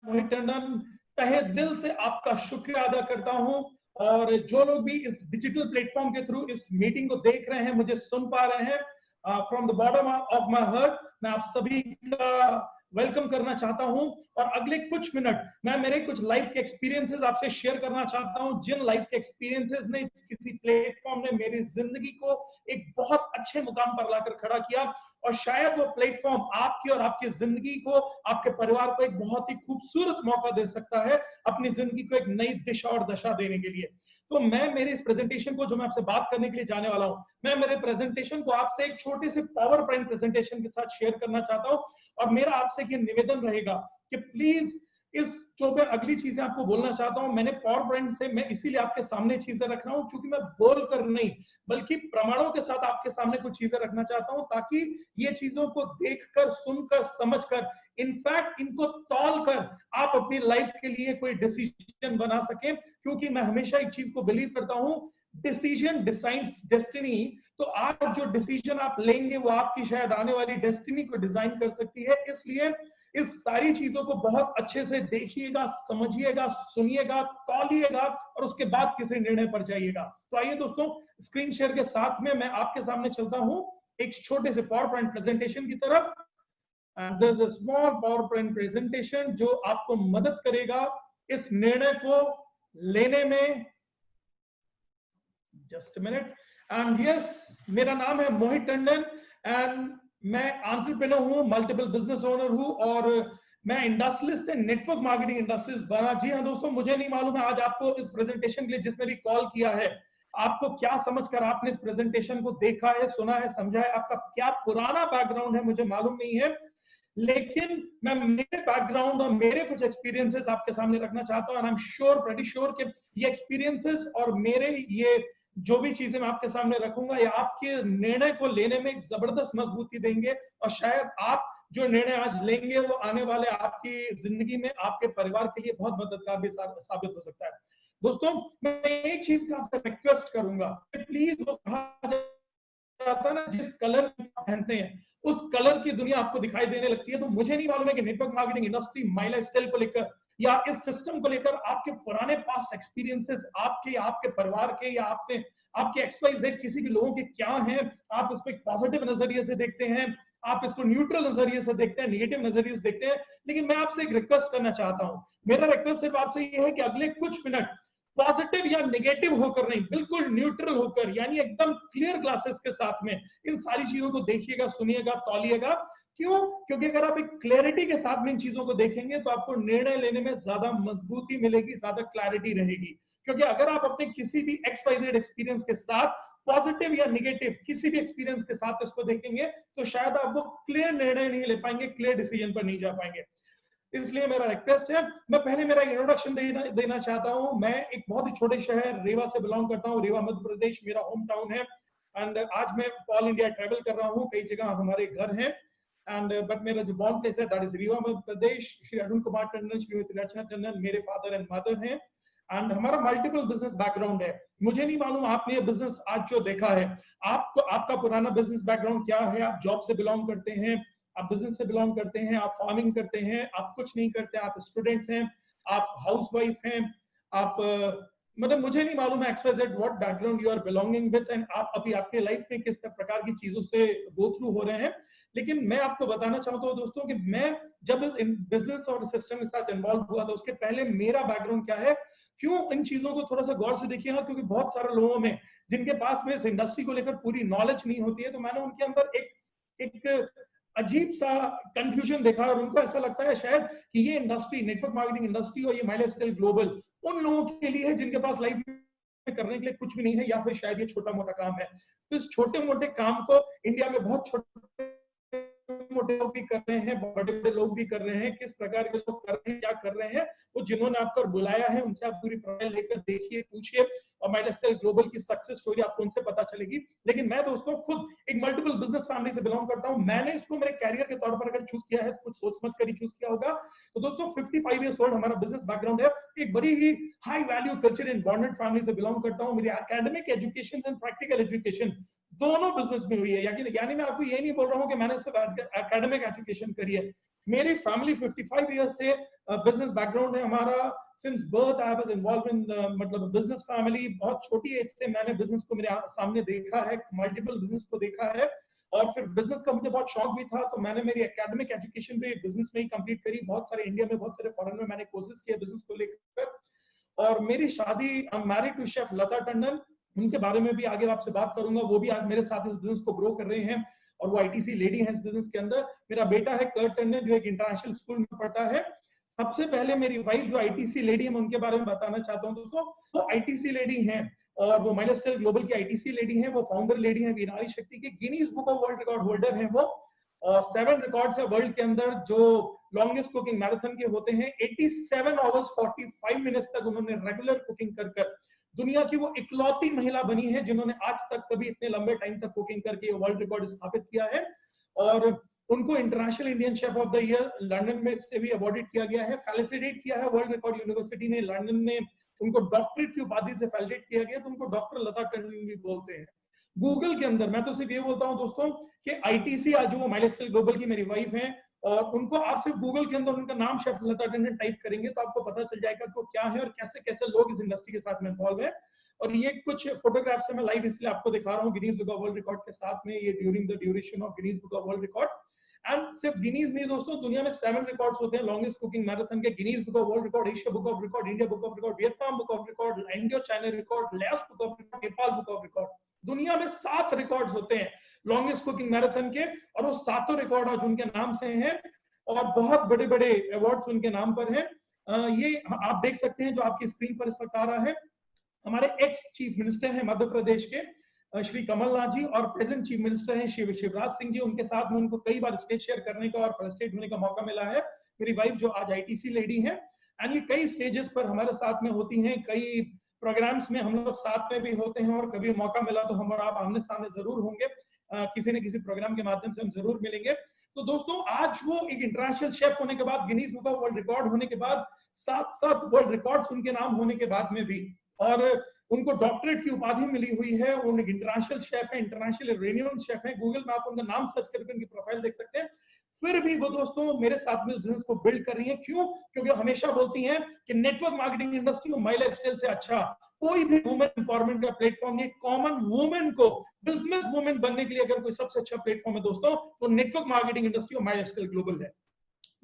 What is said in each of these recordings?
मोहित टंडन तहे दिल से आपका शुक्रिया अदा करता हूं। और जो लोग भी इस डिजिटल प्लेटफॉर्म के थ्रू इस मीटिंग को देख रहे हैं, मुझे सुन पा रहे हैं, from the bottom of my heart मैं आप सभी का वेलकम करना चाहता हूं। और अगले कुछ मिनट मैं मेरे कुछ लाइफ के एक्सपीरियंसेस आपसे शेयर करना चाहता हूं, जिन लाइफ के एक्सपीरियंसेस ने किसी प्लेटफॉर्म ने मेरी जिंदगी को एक बहुत अच्छे मुकाम पर लाकर खड़ा किया। और शायद वो प्लेटफॉर्म आपकी और आपकी जिंदगी को, आपके परिवार को एक बहुत ही खूबसूरत मौका दे सकता है अपनी जिंदगी को एक नई दिशा और दशा देने के लिए। तो मैं मेरे इस प्रेजेंटेशन को, जो मैं आपसे बात करने के लिए जाने वाला हूं, मैं मेरे प्रेजेंटेशन को आपसे एक छोटे से पावर पॉइंट प्रेजेंटेशन के साथ शेयर करना चाहता हूं। और मेरा आपसे ये निवेदन रहेगा कि प्लीज इस जो मैं अगली चीजें आपको बोलना चाहता हूं, मैंने पावर पॉइंट से मैं इसीलिए आपके सामने चीजें रख रहा हूं क्योंकि मैं बोलकर नहीं बल्कि प्रमाणों के साथ आपके सामने कुछ चीजें रखना चाहता हूं, ताकि ये चीजों को देखकर, सुनकर, समझकर, इनफैक्ट इनको तौलकर आप अपनी लाइफ के लिए कोई डिसीजन बना सकें। क्योंकि मैं हमेशा एक चीज को बिलीव करता हूं, डिसीजन डिसाइड्स डेस्टिनी। तो आज जो डिसीजन आप लेंगे वो आपकी शायद आने वाली डेस्टिनी को डिजाइन कर सकती है। इसलिए इस सारी चीजों को बहुत अच्छे से देखिएगा, समझिएगा, सुनिएगा, तौलिएगा और उसके बाद किसी निर्णय पर जाइएगा। तो आइए दोस्तों, स्क्रीन शेयर के साथ में मैं आपके सामने चलता हूं एक छोटे से पावर पॉइंट प्रेजेंटेशन की तरफ। And there's a small PowerPoint presentation जो आपको मदद करेगा इस निर्णय को लेने में। Just minute. एंड यस, मेरा नाम है मोहित टंडन एंड मैं एंटरप्रेन्योर हूं, मल्टीपल बिजनेस ओनर हूं और मैं इंडस्ट्रियलिस्ट से नेटवर्क मार्केटिंग इंडस्ट्रीज बना। जी हाँ दोस्तों, मुझे नहीं मालूम है आज आपको इस प्रेजेंटेशन के लिए जिसने भी कॉल किया है, आपको क्या समझकर आपने इस प्रेजेंटेशन को देखा है, सुना है, समझा है, आपका क्या पुराना बैकग्राउंड है मुझे मालूम नहीं है। लेकिन मैं मेरे बैकग्राउंड और मेरे कुछ एक्सपीरियंसेस आपके सामने रखना चाहता हूं। आई एम श्योर, प्रेटी श्योर कि ये एक्सपीरियंसेस और मेरे ये जो भी चीजें मैं आपके सामने रखूंगा, ये आपके निर्णय को लेने में एक जबरदस्त मजबूती देंगे। और शायद आप जो निर्णय आज लेंगे वो आने वाले आपकी जिंदगी में, आपके परिवार के लिए बहुत मददगार भी साबित हो सकता है। दोस्तों, मैं एक चीज का आपसे रिक्वेस्ट करूंगा, प्लीज वो कहा जाता है ना, जिस कलर पहनते हैं उस कलर की दुनिया आपको दिखाई देने लगती है। तो मुझे नहीं मालूम है कि नेटवर्क मार्केटिंग इंडस्ट्री, माई लाइफस्टाइल को लेकर या इस सिस्टम को लेकर आपके पुराने पास्ट एक्सपीरियंसेस, आपके परिवार के या आपके XYZ किसी भी लोगों के क्या हैं, आप इसको एक पॉजिटिव नजरिए से देखते हैं, आप इसको न्यूट्रल नजरिए से देखते हैं, निगेटिव नजरिए से देखते हैं। लेकिन मैं आपसे एक रिक्वेस्ट करना चाहता हूं, मेरा रिक्वेस्ट सिर्फ आपसे ये है कि अगले कुछ मिनट पॉजिटिव या नेगेटिव होकर नहीं, बिल्कुल न्यूट्रल होकर, यानी एकदम क्लियर ग्लासेस के साथ में इन सारी चीजों को देखिएगा, सुनिएगा, तौलिएगा। क्यों? क्योंकि अगर आप एक क्लैरिटी के साथ में इन चीजों को देखेंगे तो आपको निर्णय लेने में ज्यादा मजबूती मिलेगी, ज्यादा क्लैरिटी रहेगी। क्योंकि अगर आप अपने किसी भी XYZ एक्सपीरियंस के साथ, पॉजिटिव या नेगेटिव किसी भी एक्सपीरियंस के साथ इसको देखेंगे तो शायद आप वो क्लियर निर्णय नहीं ले पाएंगे, क्लियर डिसीजन पर नहीं जा पाएंगे। इसलिए मेरा रिक्वेस्ट है, मैं पहले मेरा इंट्रोडक्शन देना चाहता हूं। मैं एक बहुत ही छोटे शहर रेवा से बिलोंग करता हूं। रेवा मध्य प्रदेश मेरा होम टाउन है। एंड आज मैं ऑल इंडिया ट्रैवल कर रहा हूं, कई जगह हमारे घर हैं। एंड बट मेरा जो बॉर्न प्लेस है दैट इज रीवा मध्य प्रदेश। श्री अरुण कुमार टंडन, श्रीमती रचना टंडन मेरे फादर एंड मदर हैं। एंड हमारा मल्टीपल बिजनेस बैकग्राउंड है। मुझे नहीं मालूम आपने ये बिजनेस आज जो देखा है, आपको आपका पुराना बिजनेस बैकग्राउंड क्या है, आप जॉब से बिलोंग करते हैं, आप बिजनेस से बिलोंग करते हैं, आप फार्मिंग करते हैं, आप कुछ नहीं करते, आप स्टूडेंट्स हैं, आप हाउसवाइफ हैं, आप मतलब मुझे नहीं मालूम है XYZ what background you are belonging with and आप अभी आपके लाइफ में किस प्रकार की चीजों से गो थ्रू हो रहे हैं। लेकिन मैं आपको बताना चाहता हूं दोस्तों कि मैं जब इस बिजनेस और सिस्टम के साथ इन्वॉल्व हुआ था उसके पहले मेरा बैकग्राउंड क्या है, क्यों इन चीजों को थोड़ा सा गौर से देखिएगा। क्योंकि बहुत सारे लोगों में जिनके पास में इस इंडस्ट्री को लेकर पूरी नॉलेज नहीं होती है, तो मैंने उनके अंदर एक अजीब सा कंफ्यूजन देखा और उनको ऐसा लगता है शायद कि ये इंडस्ट्री, नेटवर्क मार्केटिंग इंडस्ट्री और ये माई लाइफस्टाइल ग्लोबल उन लोगों के लिए है जिनके पास लाइफ में करने के लिए कुछ भी नहीं है, या फिर शायद ये छोटा मोटा काम है। तो इस छोटे मोटे काम को इंडिया में बहुत छोटे मोटे लोग भी कर रहे हैं, बड़े बड़े लोग भी कर रहे हैं। किस प्रकार के लोग कर रहे हैं, क्या कर रहे हैं, वो जिन्होंने आपको बुलाया है उनसे आप पूरी प्रोफाइल लेकर देखिए, पूछिए और माई लाइफस्टाइल ग्लोबल की सक्सेस स्टोरी आपको उनसे पता चलेगी। लेकिन मैं दोस्तों खुद एक मल्टीपल बिजनेस फैमिली से बिलोंग करता हूं। मैंने इसको मेरे कैरियर के तौर पर अगर चूज किया है तो कुछ सोच समझ कर ही चूज किया होगा। तो दोस्तों 55 ईयर्स ओल्ड हमारा बिजनेस बैकग्राउंड है। एक बड़ी ही high value culture in bonded family से बिलोंग करता हूं। मेरी academic education and practical education दोनों बिजनेस में हुई है। यानी मैं आपको ये नहीं बोल रहा हूँ कि मैंने सिर्फ एकेडमिक एजुकेशन करी है। मेरी फैमिली 55 इयर्स से बिजनेस बैकग्राउंड है हमारा। Since birth I was involve in मतलब बिजनेस फैमिली। बहुत छोटी एज से मैंने बिजनेस को मेरे सामने देखा है, मल्टीपल बिजनेस को देखा है, और फिर बिजनेस का मुझे बहुत शौक भी था, तो मैंने मेरी एकेडमिक एजुकेशन भी बिजनेस में ही कंप्लीट करी। बहुत सारे इंडिया में, बहुत सारे फॉरेन में मैंने कोर्सेज किए बिजनेस को लेकर। और मेरी शादी, I am married to chef Lata Tandon, उनके बारे में भी आगे आपसे बात करूंगा। वो भी आज मेरे साथ इस बिजनेस को ग्रो कर रहे हैं और वो आईटीसी लेडी है इस बिजनेस के अंदर। मेरा बेटा है कर्ट टंडन, जो एक इंटरनेशनल स्कूल में पढ़ता है। सबसे पहले मेरी वाइफ जो आईटीसी लेडी है, मैं उनके बारे में बताना चाहता हूँ दोस्तों। वो आईटीसी लेडी हैं और वो माइलस्टाइल ग्लोबल की आईटीसी लेडी हैं। वो फाउंडर लेडी हैं वीनारी शक्ति के, Guinness book of world record holder हैं वो। और 7 रिकॉर्ड्स है वर्ल्ड के अंदर जो लॉन्गेस्ट कुकिंग मैराथन के होते हैं। 87 आवर्स 45 मिनट्स तक उन्होंने रेगुलर कुकिंग कर कर दुनिया की वो इकलौती महिला बनी है जिन्होंने आज तक कभी इतने लंबे टाइम तक कुकिंग करके वर्ल्ड रिकॉर्ड स्थापित किया है। और उनको international Indian chef of the year London में से भी अवॉर्डेड किया गया है, फेलिसिटेट किया है वर्ल्ड रिकॉर्ड यूनिवर्सिटी ने लंदन में, उनको डॉक्टरेट की उपाधि से फेलिसिटेट किया गया, तो उनको डॉक्टर लता टंडन भी बोलते हैं। गूगल के अंदर मैं तो सिर्फ ये बोलता हूं दोस्तों कि आईटीसी आज वो माइलस्टाइल ग्लोबल की मेरी वाइफ हैं, और उनको आप सिर्फ गूगल के अंदर उनका नाम शेफ लता टंडन टाइप करेंगे तो आपको पता चल जाएगा कि वो क्या है और कैसे कैसे लोग इस इंडस्ट्री के साथ में इन्वॉल्व है। और ये कुछ फोटोग्राफ्स है, मैं लाइव इसलिए आपको दिखा रहा हूँ Guinness book of world record के साथ में, ये during the duration of Guinness book of world record. And सिर्फ गिनीज नहीं दोस्तों, दुनिया में 7 रिकॉर्ड्स होते हैं लॉन्गेस्ट कुकिंग मैराथन के। Guinness book of world record, Asia book of record, India book of record, Vietnam book of record, Indo China record, Laos book of record, Nepal book of record. दुनिया में 7 records होते हैं longest cooking marathon के, और वो 7 record आज उनके नाम से हैं और बहुत बड़े बड़े अवार्ड्स उनके नाम पर हैं। ये आप देख सकते हैं जो आपकी स्क्रीन पर इस वक्त आ रहा है। हमारे एक्स चीफ मिनिस्टर हैं मध्य प्रदेश के श्री कमलनाथ जी, और प्रेजेंट चीफ मिनिस्टर हैं शिवराज सिंह जी। उनके साथ में उनको कई बार स्टेज शेयर करने का और फेलिसिटेट होने का मौका मिला है। मेरी वाइफ जो आज आईटीसी लेडी है, एंड ये कई स्टेजेस पर हमारे साथ में होती हैं, कई प्रोग्राम्स में हम लोग साथ में भी होते हैं, और कभी मौका मिला तो हम और आप आमने सामने जरूर होंगे, किसी न किसी प्रोग्राम के माध्यम से हम जरूर मिलेंगे। तो दोस्तों आज वो एक इंटरनेशनल शेफ होने के बाद, Guinness book of world record होने के बाद, 7 वर्ल्ड रिकॉर्ड्स उनके नाम होने के बाद में भी, और उनको डॉक्टरेट की उपाधि मिली हुई है, वो एक इंटरनेशनल शेफ है, इंटरनेशनल रेन्यूड शेफ है। गूगल में आप उनका नाम सर्च करके उनकी प्रोफाइल देख सकते हैं। फिर भी वो दोस्तों मेरे साथ में बिजनेस को बिल्ड कर रही है। क्यों? क्योंकि हमेशा बोलती हैं कि नेटवर्क मार्केटिंग इंडस्ट्री और माई लाइफस्टाइल से अच्छा कोई भी वुमेन एम्पावरमेंट का प्लेटफॉर्म नहीं। कॉमन वुमेन को बिजनेस वुमेन बनने के लिए अगर कोई सबसे अच्छा प्लेटफॉर्म है दोस्तों, तो नेटवर्क मार्केटिंग इंडस्ट्री और माई लाइफस्टाइल ग्लोबल है।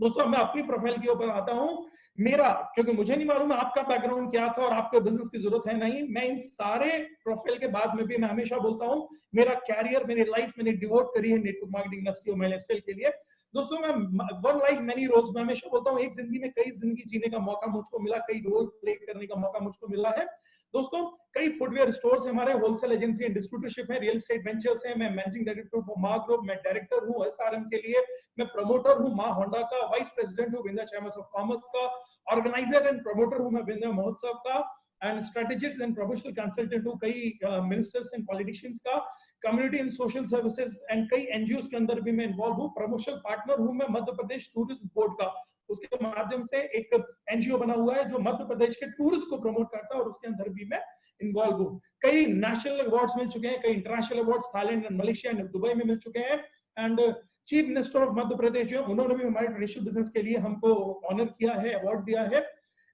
दोस्तों मैं अपनी प्रोफाइल के ऊपर आता हूं। मेरा, क्योंकि मुझे नहीं मालूम आपका बैकग्राउंड क्या था और आपको बिजनेस की जरूरत है नहीं, मैं इन सारे प्रोफाइल के बाद में भी मैं हमेशा बोलता हूं मेरा कैरियर, मेरी लाइफ मैंने डिवोट करी है नेटवर्क मार्केटिंग इंडस्ट्री और माई लाइफस्टाइल के लिए। दोस्तों मैं वन लाइफ मैनी रोल्स, मैं हमेशा बोलता हूं एक जिंदगी में कई जिंदगी जीने का मौका मुझको मिला, कई रोल प्ले करने का मौका मुझको मिला है। दोस्तों कई फुटवेयर स्टोर्स हमारे, होलसेल एजेंसी एंड डिस्ट्रीब्यूटरशिप है, रियल एस्टेट वेंचर्स है। मैं मैनेजिंग डायरेक्टर फॉर माँ ग्रुप, मैं डायरेक्टर हूँ एसआरएम के लिए, मैं प्रमोटर हूँ माँ होंडा का, वाइस प्रेसिडेंट हूँ विंध्या चैम्बर्स ऑफ कॉमर्स का, ऑर्गेनाइजर एंड प्रमोटर हूँ मैं विंध्या महोत्सव का, and strategist and professional consultant हूँ कई मिनिस्टर्स एंड पॉलिटिशियंस का, community and social services and कई एनजीओ के अंदर भी मैं इन्वॉल्व हूँ। प्रमोशनल पार्टनर हूँ मैं मध्य प्रदेश टूरिज्म बोर्ड का, उसके माध्यम से एक एनजीओ बना हुआ है जो मध्य प्रदेश के टूरिस्ट को प्रमोट करता है, और उसके अंदर भी मैं इन्वॉल्व हूँ। कई नेशनल अवार्ड्स मिल चुके हैं, कई international awards Thailand and Malaysia and Dubai में मिल चुके हैं। And chief minister of Madhya प्रदेश जो उन्होंने भी हमारे ट्रेडिशनल बिजनेस के लिए हमको ऑनर किया है, अवार्ड दिया है।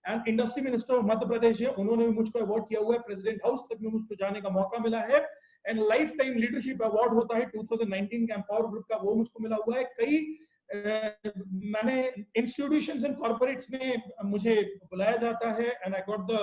And industry minister of Madhya प्रदेश है, उन्होंने भी मुझको अवार्ड किया हुआ है, प्रेसिडेंट हाउस तक में मुझको जाने का मौका मिला है। And life time leadership award होता है 2019 का एम्पावर ग्रुप का, वो मुझको मिला हुआ है। कई मैंने इंस्टीट्यूशंस एंड कॉर्पोरेट्स में मुझे बुलाया जाता है, and I got the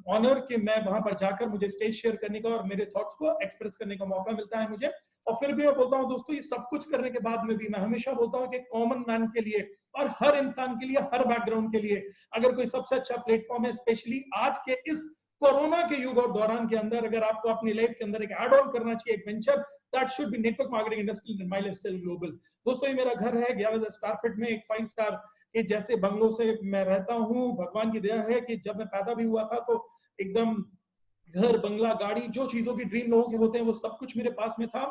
honour कि मैं वहां पर जाकर मुझे स्टेज शेयर करने का और मेरे थॉट्स को एक्सप्रेस करने का मौका मिलता है मुझे। और फिर भी मैं बोलता हूं दोस्तों, ये सब कुछ करने के बाद में भी मैं हमेशा बोलता हूं कि कॉमन मैन के लिए और हर इंसान के लिए, हर बैकग्राउंड के लिए अगर कोई सबसे अच्छा प्लेटफॉर्म है, स्पेशली आज के इस कोरोना के युग और दौरान के अंदर, अगर आपको अपनी लाइफ के अंदर एक ऐड ऑन करना चाहिए, एक venture, that should be network marketing industry and my lifestyle global. दोस्तों ये मेरा घर है 11 स्क्वायर फीट में, एक 5 स्टार के जैसे बंगलों से मैं रहता हूँ। भगवान की दया है कि जब मैं पैदा भी हुआ था तो एकदम घर, बंगला, गाड़ी, जो चीजों की ड्रीम लोगों के होते हैं वो सब कुछ मेरे पास में था।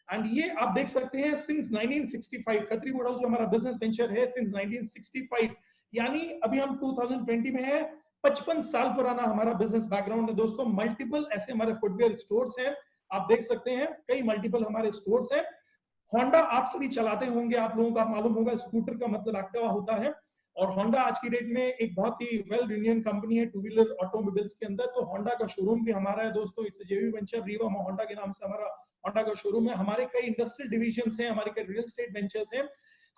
एंड ये आप देख सकते हैं सिंस 1965 खत्री वुड हाउस जो हमारा बिजनेस वेंचर है, सिंस 1965, यानी अभी हम 2020 में है, 55 साल पुराना हमारा बिजनेस बैकग्राउंड है दोस्तों। मल्टीपल ऐसे हमारे फुटवेयर स्टोर्स हैं, आप देख सकते हैं, कई मल्टीपल हमारे स्टोर्स हैं। होंडा आप सभी चलाते होंगे, आप लोगों का मालूम होगा स्कूटर का मतलब एक्टिवा होता है, और होंडा आज की डेट में एक बहुत ही वेल रिन्यून कंपनी है टू व्हीलर ऑटोमोबाइल्स के अंदर। तो होंडा का शोरूम भी हमारा है दोस्तों, इट्स जेवी वेंचर, रीवा होंडा के नाम से हमारा होंडा का शोरूम है। हमारे कई इंडस्ट्रियल डिविजन हैं, हमारे कई रियल एस्टेट वेंचर्स हैं।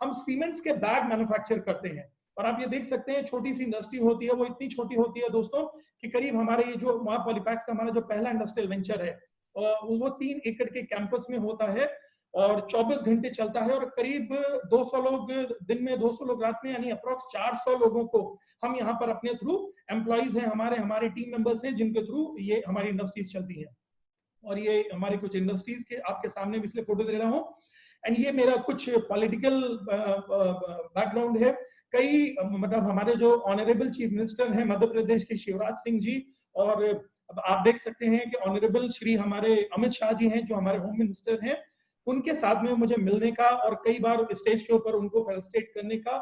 हम सीमेंट्स के बैग मैन्युफैक्चर करते हैं, और आप ये देख सकते हैं छोटी सी इंडस्ट्री होती है, वो इतनी छोटी होती है दोस्तों कि करीब हमारे ये जो वहां पॉलीपैक्स का हमारा जो पहला इंडस्ट्रियल वेंचर है वो 3 एकड़ के कैंपस में होता है और 24 घंटे चलता है, और करीब 200 लोग दिन में, 200 लोग रात में, यानी अप्रोक्स 400 लोगों को हम यहाँ पर अपने थ्रू एम्प्लॉइज हैं, हमारे टीम मेंबर्स हैं जिनके थ्रू ये हमारी इंडस्ट्रीज चलती है। और ये हमारे कुछ इंडस्ट्रीज के आपके सामने भी इसलिए फोटो दे रहा हूँ। एंड ये मेरा कुछ पॉलिटिकल बैकग्राउंड है। कई मतलब हमारे जो ऑनरेबल चीफ मिनिस्टर हैं मध्य प्रदेश के शिवराज सिंह जी, और आप देख सकते हैं कि ऑनरेबल श्री हमारे अमित शाह जी हैं जो हमारे होम मिनिस्टर हैं, उनके साथ में मुझे मिलने का और कई बार स्टेज के ऊपर उनको फेलिसिटेट करने का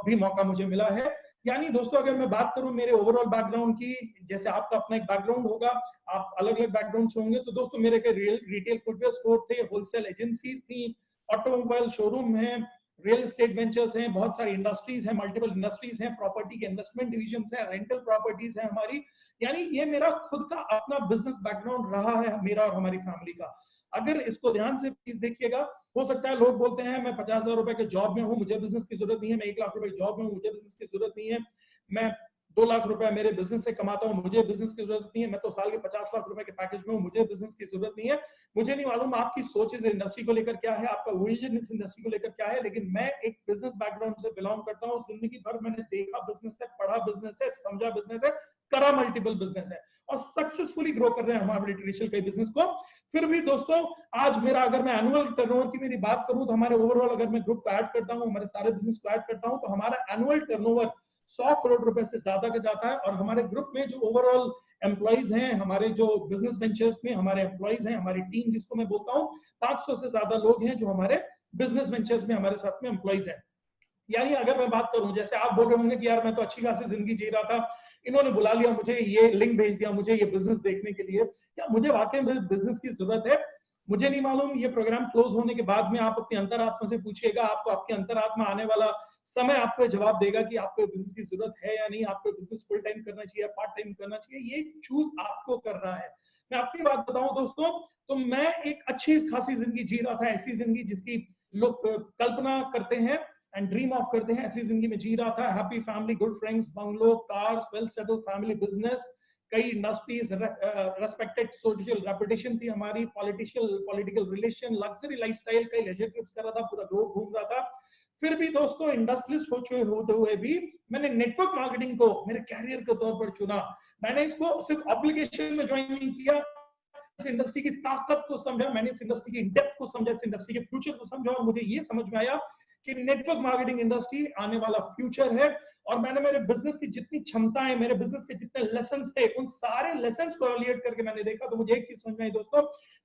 भी मौका मुझे मिला है। यानी दोस्तों अगर मैं बात करूं मेरे ओवरऑल बैकग्राउंड की, जैसे आपका अपना एक बैकग्राउंड होगा, आप अलग अलग बैकग्राउंड से होंगे, तो दोस्तों मेरे के रिटेल फुटवेयर स्टोर थे, होलसेल एजेंसीज थी, ऑटोमोबाइल शोरूम है, रियल एस्टेट वेंचर्स हैं, बहुत सारी इंडस्ट्रीज हैं, मल्टीपल इंडस्ट्रीज हैं, प्रॉपर्टी के इन्वेस्टमेंट डिविजन है, रेंटल प्रॉपर्टीज है हमारी। यानी ये मेरा खुद का अपना बिजनेस बैकग्राउंड रहा है मेरा और हमारी फैमिली का। अगर इसको ध्यान से प्लीज देखिएगा, हो सकता है लोग बोलते हैं मैं 50,000 रुपए के जॉब में हूं, मुझे बिजनेस की जरूरत नहीं है, मैं 1 लाख रुपए की जॉब में हूं, मुझे बिजनेस की जरूरत नहीं है, मैं 2 लाख रुपए मेरे बिजनेस से कमाता हूं, मुझे बिजनेस की जरूरत नहीं है, मैं तो साल के 50 लाख रुपए के पैकेज में हूं, मुझे बिजनेस की जरूरत नहीं है। मुझे नहीं मालूम आपकी सोच इस इंडस्ट्री को लेकर क्या है, आपका विजन इस इंडस्ट्री को लेकर क्या है, लेकिन मैं एक बिजनेस बैकग्राउंड से बिलोंग करता हूं। जिंदगी भर मैंने देखा बिजनेस है, पढ़ा बिजनेस है, समझा बिजनेस है, करा मल्टीपल बिजनेस है, और सक्सेसफुली ग्रो कर रहे हैं हमारे ट्रेडिशनल कई बिजनेस को। फिर भी दोस्तों आज मेरा, अगर मैं एनुअल टर्नओवर की मेरी बात करूं, तो हमारे ओवरऑल अगर मैं ग्रुप को ऐड करता हूं, हमारे सारे बिजनेस को ऐड करता हूं, तो हमारा एनुअल टर्नओवर 100 करोड़ रुपए से ज्यादा का जाता है। और हमारे ग्रुप में जो ओवरऑल एम्प्लॉइज हैं, हमारे जो बिजनेस वेंचर्स में हमारे एम्प्लॉइज हैं, हमारी टीम जिसको मैं बोलता हूँ, 500 से ज्यादा लोग हैं जो हमारे बिजनेस वेंचर्स में हमारे साथ में एम्प्लॉइज हैं। यानी अगर मैं बात करूं, जैसे आप बोल रहे होंगे कि यार मैं तो अच्छी खासी जिंदगी जी रहा था, इन्होंने बुला लिया मुझे, ये लिंक भेज दिया मुझे ये बिजनेस देखने के लिए, क्या मुझे वाकई में बिजनेस की जरूरत है? मुझे नहीं मालूम। ये प्रोग्राम क्लोज होने के बाद में आप अपनी अंतरात्मा से पूछिएगा, आपको आपकी अंतरात्मा आने वाला समय आपको जवाब देगा कि आपको बिजनेस की जरूरत है या नहीं, आपको बिजनेस फुल टाइम करना चाहिए, पार्ट टाइम करना चाहिए, ये चूज आपको करना है। मैं अपनी बात बताऊं दोस्तों, तो मैं एक अच्छी खासी जिंदगी जी रहा था, ऐसी जिंदगी जिसकी लोग कल्पना करते हैं एंड ड्रीम ऑफ करते हैं, ऐसी जिंदगी में जी रहा था। Happy family, good friends, bungalow, cars, well settled family, business, कई इंडस्ट्रीज, रेस्पेक्टेड सोशल रेपुटेशन थी हमारी, पॉलिटिकल रिलेशन, लग्जरी लाइफस्टाइल, कई लेजर ट्रिप्स कर रहा था, पूरा ग्लोब घूम रहा था। फिर भी दोस्तों इंडस्ट्रियलिस्ट होते हुए भी मैंने नेटवर्क मार्केटिंग को मेरे कैरियर के तौर पर चुना। मैंने इसको सिर्फ ऑब्लिगेशन में ज्वाइन नहीं किया, इस इंडस्ट्री की ताकत को समझा, मैंने इस इंडस्ट्री की डेप्थ को समझा, इस इंडस्ट्री के फ्यूचर को समझा, और मुझे ये समझ में आया कि नेटवर्क मार्केटिंग इंडस्ट्री आने वाला फ्यूचर है। और मैंने मेरे बिजनेस की जितनी क्षमताएं, मेरे बिजनेस के जितने लेसन्स थे, उन सारे लेसन्स को एवेल्युएट करके मैंने देखा, तो मुझे एक चीज समझ में आई दोस्तों,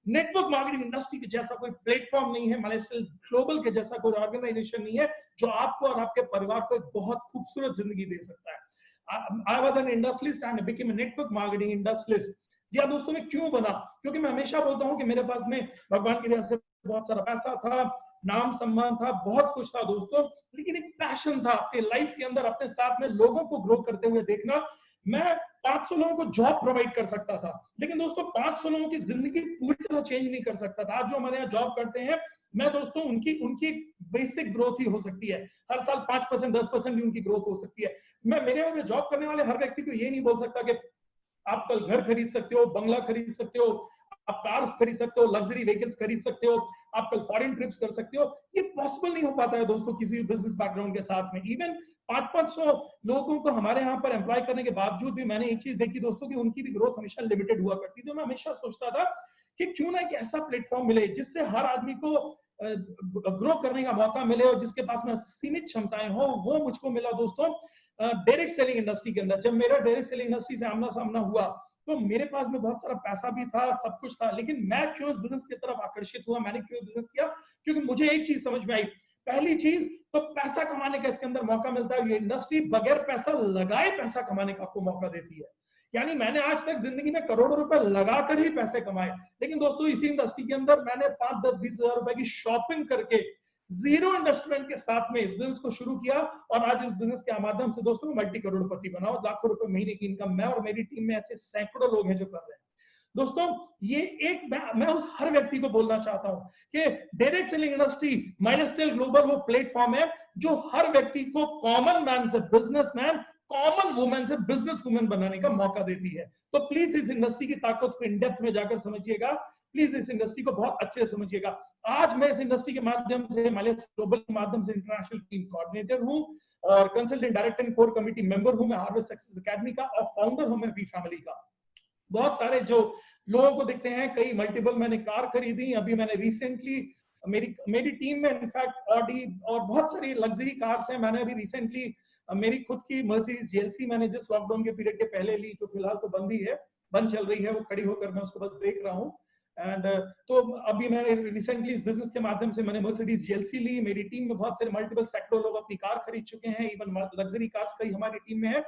नेटवर्क मार्केटिंग इंडस्ट्री के जैसा कोई प्लेटफॉर्म नहीं है, मलेशियल ग्लोबल के जैसा कोई ऑर्गेनाइजेशन नहीं है जो आपको और आपके परिवार को एक बहुत खूबसूरत जिंदगी दे सकता है। I was an industrialist and became a network marketing industrialist. जी हाँ दोस्तों, मैं क्यों बना? क्योंकि मैं हमेशा बोलता हूँ कि मेरे पास में भगवान की दया से बहुत सारा पैसा था, नाम सम्मान था, बहुत कुछ था दोस्तों, लेकिन एक पैशन था अपने लाइफ के अंदर अपने साथ में लोगों को ग्रो करते हुए देखना। मैं 500 लोगों को जॉब प्रोवाइड कर सकता था, लेकिन दोस्तों 500 लोगों की जिंदगी पूरी तरह चेंज नहीं कर सकता था। आज जो हमारे यहाँ जॉब करते हैं, मैं दोस्तों उनकी बेसिक ग्रोथ ही हो सकती है, हर साल 5% 10% भी उनकी ग्रोथ हो सकती है। मैं मेरे में जॉब करने वाले हर व्यक्ति को ये नहीं बोल सकता कि आप कल घर खरीद सकते हो, बंगला खरीद सकते हो, आप कार्स खरीद सकते हो, लग्जरी व्हीकल्स खरीद सकते हो, आप कल फॉरेन ट्रिप्स कर सकते हो। ये पॉसिबल नहीं हो पाता है दोस्तों किसी भी बिजनेस बैकग्राउंड के साथ में। इवन 500 लोगों को हमारे यहाँ पर एम्प्लॉय करने के बावजूद भी मैंने एक चीज देखी दोस्तों कि उनकी भी ग्रोथ हमेशा लिमिटेड हुआ करती थी। मैं हमेशा सोचता था कि क्यों ना एक ऐसा प्लेटफॉर्म मिले जिससे हर आदमी को ग्रो करने का मौका मिले, और जिसके पास में सीमित क्षमताएं हो, वो मुझको मिला दोस्तों डायरेक्ट सेलिंग इंडस्ट्री के अंदर। जब मेरा डायरेक्ट सेलिंग इंडस्ट्री से आमना सामना हुआ, तो मेरे पास में बहुत सारा पैसा भी था, सब कुछ था, लेकिन मैं क्यों इस बिजनेस की तरफ आकर्षित हुआ, मैंने क्यों बिजनेस किया? क्योंकि मुझे एक चीज समझ में आई। पहली चीज तो पैसा कमाने का इसके अंदर मौका मिलता है। ये इंडस्ट्री बगैर पैसा लगाए पैसा कमाने का आपको मौका देती है। यानी मैंने आज तक जिंदगी में करोड़ों रुपए लगाकर ही पैसे कमाए, लेकिन दोस्तों इसी इंडस्ट्री के अंदर मैंने 5, 10, 20 हजार रुपए की शॉपिंग करके जीरो इन्वेस्टमेंट के साथ में इस बिजनेस को शुरू किया, और आज इस बिजनेस के माध्यम से दोस्तों मल्टी करोड़पति बनाओ, लाखों रुपए महीने की इनकम। मैं और मेरी टीम में ऐसे सैकड़ों लोग हैं जो कर रहे हैं। दोस्तों ये एक मैं उस हर व्यक्ति को बोलना चाहता हूं कि डायरेक्ट सेलिंग इंडस्ट्री माइलस्टाइल ग्लोबल वो प्लेटफॉर्म है जो हर व्यक्ति को कॉमन मैन से बिजनेसमैन, कॉमन वुमेन से बिजनेस वुमेन बनाने का मौका देती है। तो प्लीज इस इंडस्ट्री की ताकत को इन डेप्थ में जाकर समझिएगा, प्लीज इस इंडस्ट्री को बहुत अच्छे से समझिएगा। आज मैं इस इंडस्ट्री के माध्यम से माइलस्टाइल ग्लोबल के माध्यम से इंटरनेशनल टीम कोऑर्डिनेटर हूं और consultant director and core committee member हूं मैं हार्वेस्ट सक्सेस एकेडमी का, और फाउंडर हूं मैं वी फैमिली का। बहुत सारे जो लोगों को दिखते हैं, कई मल्टीपल मैंने कार खरीदी, अभी मैंने रिसेंटली मेरी टीम में इनफैक्ट ऑडी और बहुत सारी लग्जरी कार्स हैं। मैंने अभी रिसेंटली मेरी खुद की मर्सिडीज जीएलसी मैंने जिस लॉकडाउन के पीरियड के पहले ली, जो फिलहाल तो बंद ही है, बंद चल रही है, वो खड़ी होकर मैं उसको बस देख रहा हूँ। एंड तो अभी मैंने रिसेंटली इस बिजनेस के माध्यम से मैंने मर्सिडीज जीएलसी ली। मेरी टीम में बहुत सारे मल्टीपल सेक्टर लोग अपनी कार खरीद चुके हैं, इवन लग्जरी कार्स कई हमारी टीम में है।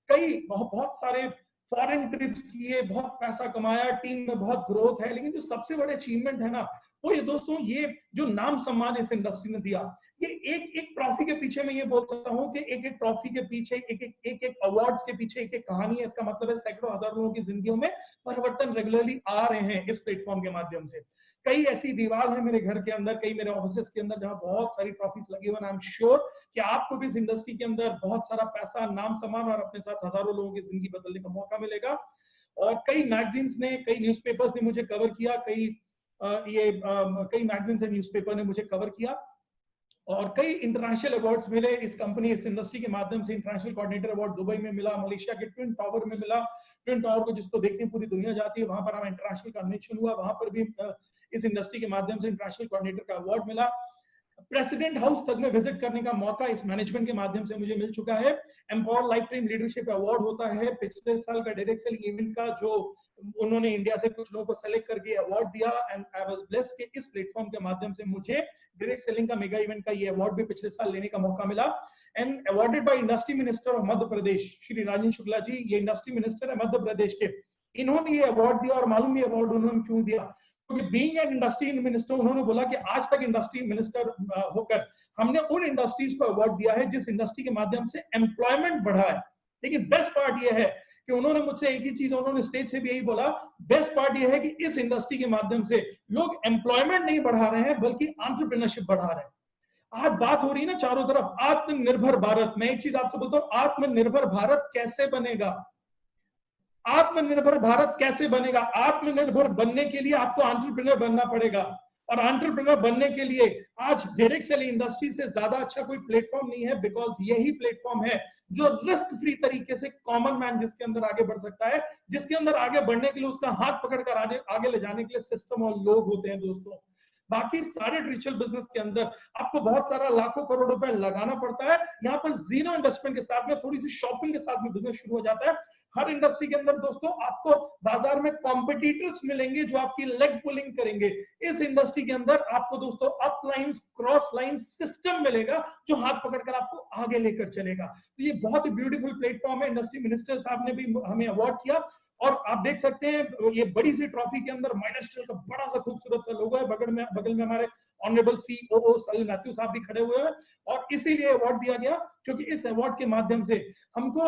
कई बहुत सारे फॉरेन ट्रिप्स किए, बहुत पैसा कमाया, टीम में बहुत ग्रोथ है। लेकिन जो सबसे बड़े अचीवमेंट है ना, वो ये दोस्तों, ये जो नाम सम्मान इस इंडस्ट्री ने दिया, ये एक एक ट्रॉफी के पीछे मैं ये बोल सकता हूँ कि एक एक ट्रॉफी के पीछे, एक एक अवार्ड्स के पीछे एक एक कहानी है। इसका मतलब है सैकड़ों हजार लोगों की जिंदगियों में परिवर्तन रेगुलरली आ रहे हैं इस प्लेटफॉर्म के माध्यम से। कई ऐसी दीवार है मेरे घर के अंदर, कई मेरे ऑफिस के अंदर जहां बहुत सारी ट्रॉफीज लगी हुई। आई एम श्योर कि आपको भी इस इंडस्ट्री के अंदर बहुत सारा पैसा, नाम सम्मान और अपने साथ हजारों लोगों की जिंदगी बदलने का मौका मिलेगा। और कई मैगजीन्स ने, कई न्यूज़पेपर्स ने मुझे कवर किया, कई मैगजीन्स और न्यूज़पेपर ने मुझे कवर किया, और कई इंटरनेशनल अवार्ड्स मिले इस कंपनी, इस इंडस्ट्री के माध्यम से। इंटरनेशनल कोऑर्डिनेटर अवार्ड दुबई में मिला, मलेशिया के ट्विन टावर में मिला। ट्विन टावर को जिसको देखने पूरी दुनिया जाती है, वहां पर हमारा इंटरनेशनल कन्वेंशन हुआ, वहां पर भी इस इंडस्ट्री के माध्यम से इंटरनेशनल कोऑर्डिनेटर का अवार्ड मिला। प्रेसिडेंट हाउस तक में विजिट करने का मौका इस मैनेजमेंट के माध्यम से मुझे मिल चुका है। Empower life time leadership award होता है पिछले साल का डायरेक्ट सेलिंग इवेंट का, जो उन्होंने इंडिया से कुछ लोगों को सेलेक्ट करके अवार्ड दिया, एंड आई वाज ब्लेस्ड कि इस प्लेटफॉर्म के माध्यम से मुझे डायरेक्ट सेलिंग का मेगा इवेंट का ये अवार्ड भी पिछले साल लेने का मौका मिला। And awarded by industry minister of Madhya Pradesh Shri Rajendra Shukla ji, ये इंडस्ट्री मिनिस्टर है मध्य प्रदेश के, इन्होंने ये अवार्ड दिया। और मालूम ये अवार्ड उन्होंने क्यों दिया? क्योंकि बीइंग एन इंडस्ट्री मिनिस्टर, उन्होंने बोला कि आज तक इंडस्ट्री मिनिस्टर होकर हमने उन इंडस्ट्रीज को अवार्ड दिया है जिस इंडस्ट्री के माध्यम से एम्प्लॉयमेंट बढ़ा है। लेकिन बेस्ट पार्ट यह है कि उन्होंने मुझसे एक ही चीज, उन्होंने स्टेज से भी यही बोला, बेस्ट पार्ट यह है कि इस इंडस्ट्री के माध्यम से लोग एम्प्लॉयमेंट नहीं बढ़ा रहे हैं बल्कि एंटरप्रेन्योरशिप बढ़ा रहे हैं। आज बात हो रही है ना चारों तरफ आत्मनिर्भर भारत। मैं एक चीज आपसे बोलता हूं, आत्मनिर्भर भारत कैसे बनेगा? आत्मनिर्भर भारत कैसे बनेगा? आत्मनिर्भर बनने के लिए आपको एंटरप्रेन्योर बनना पड़ेगा, और एंटरप्रेन्योर बनने के लिए आज डायरेक्ट सेलिंग इंडस्ट्री से ज्यादा अच्छा कोई प्लेटफॉर्म नहीं है, बिकॉज यही प्लेटफॉर्म है जो रिस्क फ्री तरीके से कॉमन मैन जिसके अंदर आगे बढ़ सकता है, जिसके अंदर आगे बढ़ने के लिए उसका हाथ पकड़कर आगे ले जाने के लिए सिस्टम और लोग होते हैं दोस्तों। बाकी सारे ट्रेडिशनल बिजनेस के अंदर आपको बहुत सारा लाखों करोड़ रुपए लगाना पड़ता है। यहाँ पर जीरो इन्वेस्टमेंट के साथ में, थोड़ी सी शॉपिंग के साथ में बिजनेस शुरू हो जाता है। हर इंडस्ट्री के अंदर दोस्तों आपको बाजार में कॉम्पिटिटर्स मिलेंगे जो आपकी लेग पुलिंग करेंगे। इस इंडस्ट्री के अंदर आपको दोस्तों up lines, cross line system मिलेगा जो हाथ पकड़कर आपको आगे लेकर चलेगा। तो ये बहुत ही ब्यूटीफुल प्लेटफॉर्म है। इंडस्ट्री मिनिस्टर साहब ने भी हमें अवार्ड किया, और आप देख सकते हैं ये बड़ी सी ट्रॉफी के अंदर माइलस्टाइल का बड़ा सा खूबसूरत सा लोगो है। बगल में हमारे ऑनरेबल सीओओ सलील मैथ्यू साहब भी खड़े हुए हैं, और इसीलिए अवार्ड दिया गया क्योंकि इस अवार्ड के माध्यम से हमको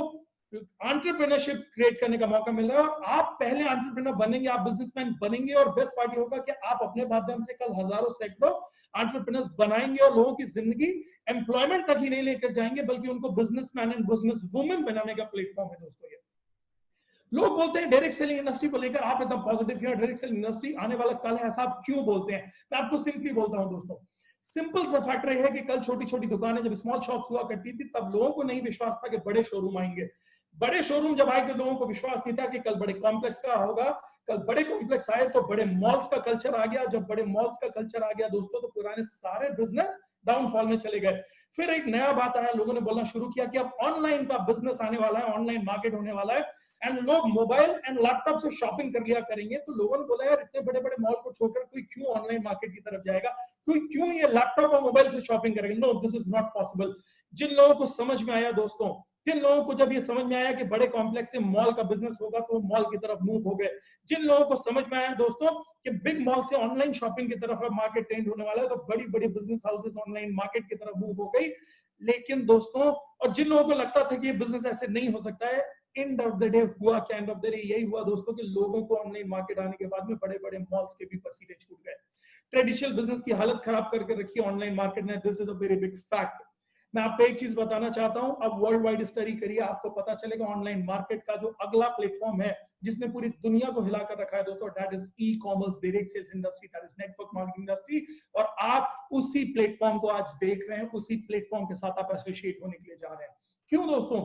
एंटरप्रेन्योरशिप क्रिएट करने का मौका मिल रहा है। आप पहले एंटरप्रेन्योर बनेंगे, आप बिजनेसमैन बनेंगे, और बेस्ट पार्टी होगा कि आप अपने माध्यम से कल हजारों सैकड़ों एंटरप्रेन्योर्स बनाएंगे, और लोगों की जिंदगी एम्प्लॉयमेंट तक ही नहीं लेकर जाएंगे बल्कि उनको बिजनेसमैन एंड बिजनेस वुमेन बनाने का प्लेटफॉर्म है दोस्तों। ये लोग बोलते हैं डायरेक्ट सेलिंग इंडस्ट्री को लेकर आप एकदम पॉजिटिव क्यों, डायरेक्ट सेलिंग इंडस्ट्री आने वाला कल है, ऐसा आप क्यों बोलते हैं? मैं आपको सिंपली बोलता हूं दोस्तों, सिंपल सा फैक्टर है कि कल छोटी छोटी दुकानें जब स्मॉल शॉप्स हुआ करती थी, तब लोगों को नहीं विश्वास था कि बड़े शोरूम आएंगे। बड़े शोरूम जब आए तो लोगों को विश्वास नहीं था कि कल बड़े कॉम्प्लेक्स का होगा। कल बड़े कॉम्प्लेक्स आए तो बड़े मॉल्स का कल्चर आ गया। जब बड़े मॉल्स का कल्चर आ गया दोस्तों, तो पुराने सारे बिजनेस डाउनफॉल में चले गए। फिर एक नया बात आया, लोगों ने बोलना शुरू किया कि अब ऑनलाइन का बिजनेस आने वाला है, ऑनलाइन मार्केट होने वाला है, एंड लोग मोबाइल एंड लैपटॉप से शॉपिंग कर लिया करेंगे। तो लोगों ने बोला यार इतने बड़े बड़े मॉल को छोड़कर कोई क्यों ऑनलाइन मार्केट की तरफ जाएगा, कोई क्यों ये लैपटॉप और मोबाइल से शॉपिंग करेगा? No, this is not possible. जिन लोगों को समझ में आया दोस्तों जिन लोगों को जब ये समझ में आया कि बड़े कॉम्प्लेक्स से मॉल का बिजनेस होगा तो वो मॉल की तरफ मूव हो गए। जिन लोगों को समझ में आया दोस्तों कि बिग मॉल से ऑनलाइन शॉपिंग की तरफ मार्केट ट्रेंड होने वाला है, तो बड़ी बड़ी बिजनेस हाउसेस ऑनलाइन मार्केट की तरफ मूव हो गई। लेकिन दोस्तों, और जिन लोगों को लगता था कि ये बिजनेस ऐसे नहीं हो सकता है, एंड ऑफ द डे हुआ क्या? एंड ऑफ द डे यही हुआ दोस्तों कि लोगों को ऑनलाइन मार्केट आने के बाद में बड़े बड़े मॉल्स के भी पसीने छूट गए। ट्रेडिशनल बिजनेस की हालत खराब करके रखी ऑनलाइन मार्केट ने। This is a very big fact. मैं आपको एक चीज बताना चाहता हूं, अब वर्ल्ड वाइड स्टडी करिए, आपको पता चलेगा ऑनलाइन मार्केट का जो अगला प्लेटफॉर्म है जिसने पूरी दुनिया को हिलाकर रखा है दोस्तों, that is e commerce, direct sales industry, that is network marketing industry. और आप उसी प्लेटफॉर्म को आज देख रहे हैं, उसी प्लेटफॉर्म के साथ आप एसोसिएट होने के लिए जा रहे हैं। क्यों दोस्तों?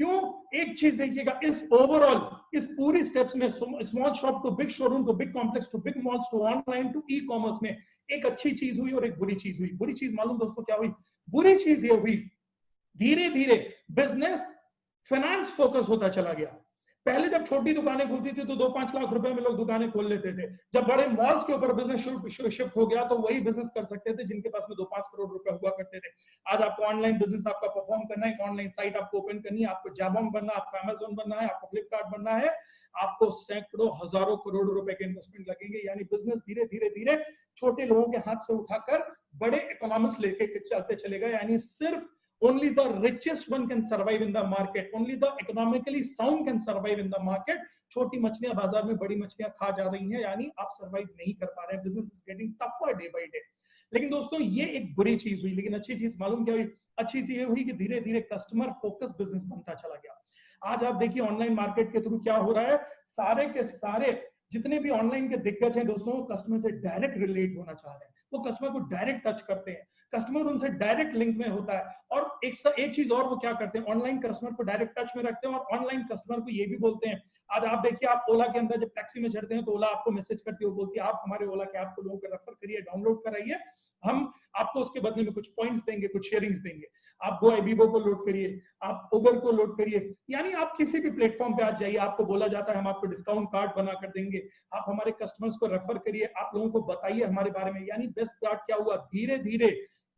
क्यों? एक चीज देखिएगा, इस ओवरऑल इस पूरी स्टेप्स में, small shop to big showroom to big complex to big malls to online to e commerce में एक अच्छी चीज हुई और एक बुरी चीज हुई। बुरी चीज मालूम दोस्तों क्या हुई? बुरी चीज ये हुई, धीरे धीरे बिजनेस फाइनेंस फोकस होता चला गया। पहले जब छोटी दुकानें खुलती थी तो 2-5 लाख रुपए में लोग दुकानें खोल लेते थे। जब बड़े मॉल्स के ऊपर बिजनेस शिफ्ट हो गया तो वही बिजनेस कर सकते थे जिनके पास में 2-5 करोड़ रुपए हुआ करते थे। आज आपको ऑनलाइन बिजनेस आपका परफॉर्म करना है, ऑनलाइन साइट आपको ओपन करनी है, आपको जाबोंग बनना है, आपको अमेजोन बनना है, आपको फ्लिपकार्ट बनना है, आपको सैकड़ों हजारों करोड़ रुपए के इन्वेस्टमेंट लगेंगे। यानी बिजनेस धीरे धीरे धीरे छोटे लोगों के हाथ से उठाकर बड़े इकोनॉमिक्स लेके चलते चलेगा। यानी सिर्फ only the richest one can survive in the market, only the economically sound can survive in the market। छोटी मछलियां बाजार में बड़ी मछलियां खा जा रही हैं, यानी आप सर्वाइव नहीं कर पा रहे हैं। Business is getting tougher day by day. लेकिन दोस्तों ये एक बुरी चीज हुई। लेकिन अच्छी चीज मालूम क्या हुई? अच्छी चीज ये हुई कि धीरे धीरे कस्टमर फोकस बिजनेस बनता चला गया। आज आप देखिए ऑनलाइन मार्केट के थ्रू क्या हो रहा है, सारे के सारे जितने भी ऑनलाइन के दिग्गज हैं दोस्तों, वो कस्टमर से डायरेक्ट रिलेट होना चाह रहे हैं, वो कस्टमर को डायरेक्ट टच करते हैं, कस्टमर उनसे डायरेक्ट लिंक में होता है। और एक चीज और वो क्या करते हैं, ऑनलाइन कस्टमर को डायरेक्ट टच में रखते हैं और ऑनलाइन कस्टमर को ये भी बोलते हैं। आज आप देखिए, आप ओला के अंदर जब टैक्सी में चढ़ते हैं तो ओला आपको मैसेज करती है, वो बोलती है आप हमारे ओला के ऐप को लोगों को रेफर करिए, डाउनलोड कराइए, हम आपको उसके बदले में कुछ पॉइंट्स देंगे, कुछ शेयरिंग्स देंगे। आप गो एबीबो को लोड करिए, आप उबर को लोड करिए, यानी आप किसी भी प्लेटफॉर्म पे आज जाइए, आपको बोला जाता है हम आपको डिस्काउंट कार्ड बना कर देंगे, आप हमारे कस्टमर्स को रेफर करिए, आप लोगों को बताइए हमारे बारे में। यानी बेस्ट पार्ट क्या हुआ, धीरे धीरे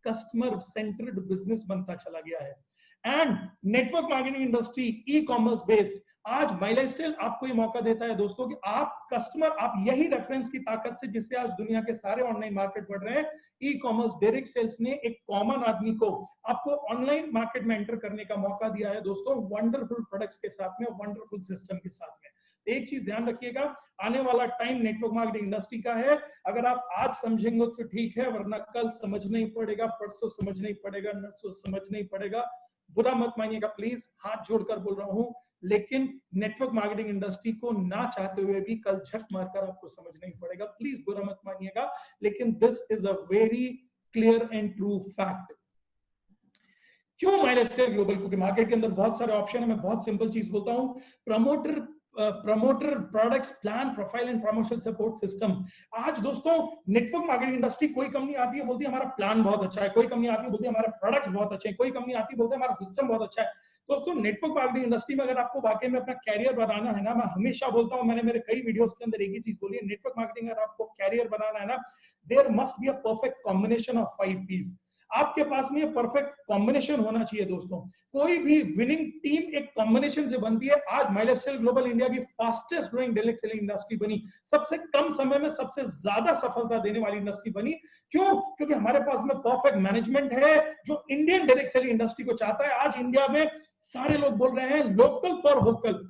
कस्टमर सेंटर्ड बिजनेस बनता चला गया है। And network marketing industry, e commerce based, आज माइलस्टाइल आपको ये मौका देता है दोस्तों कि आप कस्टमर, आप यही रेफरेंस की ताकत से जिससे आज दुनिया के सारे ऑनलाइन मार्केट बढ़ रहे हैं, ई कॉमर्स डायरेक्ट सेल्स ने एक कॉमन आदमी को आपको ऑनलाइन मार्केट में एंटर करने का मौका दिया है दोस्तों, वंडरफुल प्रोडक्ट्स के साथ में, वंडरफुल सिस्टम के साथ में। एक चीज ध्यान रखिएगा, आने वाला टाइम नेटवर्क मार्केटिंग इंडस्ट्री का है। अगर आप आज समझेंगे तो ठीक है, वरना कल समझना ही पड़ेगा, परसों समझना ही पड़ेगा, नरसों समझना ही पड़ेगा। बुरा मत मानिएगा प्लीज, हाथ जोड़कर बोल रहा हूं। लेकिन नेटवर्क मार्केटिंग इंडस्ट्री को ना चाहते हुए भी कल झक मारकर आपको समझना ही पड़ेगा, प्लीज बुरा मत मानिएगा। लेकिन this is a very clear and true fact. क्यों माइलस्टाइल ग्लोबल? क्योंकि मार्केट के अंदर बहुत सारे ऑप्शन है। मैं बहुत सिंपल चीज बोलता हूं, promoter products plan profile and promotion support system. आज दोस्तों नेटवर्क मार्केटिंग इंडस्ट्री, कोई कंपनी आती है बोलती है हमारा प्लान बहुत अच्छा है, कोई कंपनी आती है बोलती है हमारा प्रोडक्ट्स बहुत अच्छे हैं, कोई कंपनी आती है बोलती है हमारा सिस्टम बहुत अच्छा है। दोस्तों नेटवर्क मार्केटिंग इंडस्ट्री में अगर आपको वाकई में अपना कैरियर बनाना है ना, मैं हमेशा बोलता हूं, मैंने मेरे कई वीडियोस के अंदर एक ही चीज बोली है, नेटवर्क मार्केटिंग अगर आपको कैरियर बनाना है ना, there must be a perfect combination of 5 P's। आपके पास में परफेक्ट कॉम्बिनेशन होना चाहिए दोस्तों। कोई भी विनिंग टीम एक कॉम्बिनेशन से बनती है। आज माइलस्टाइल ग्लोबल इंडिया की fastest growing direct selling industry बनी, सबसे कम समय में सबसे ज्यादा सफलता देने वाली इंडस्ट्री बनी। क्यों? क्योंकि हमारे पास में परफेक्ट मैनेजमेंट है जो इंडियन डायरेक्ट सेलिंग इंडस्ट्री को चाहता है। आज इंडिया में सारे लोग बोल रहे हैं local for vocal,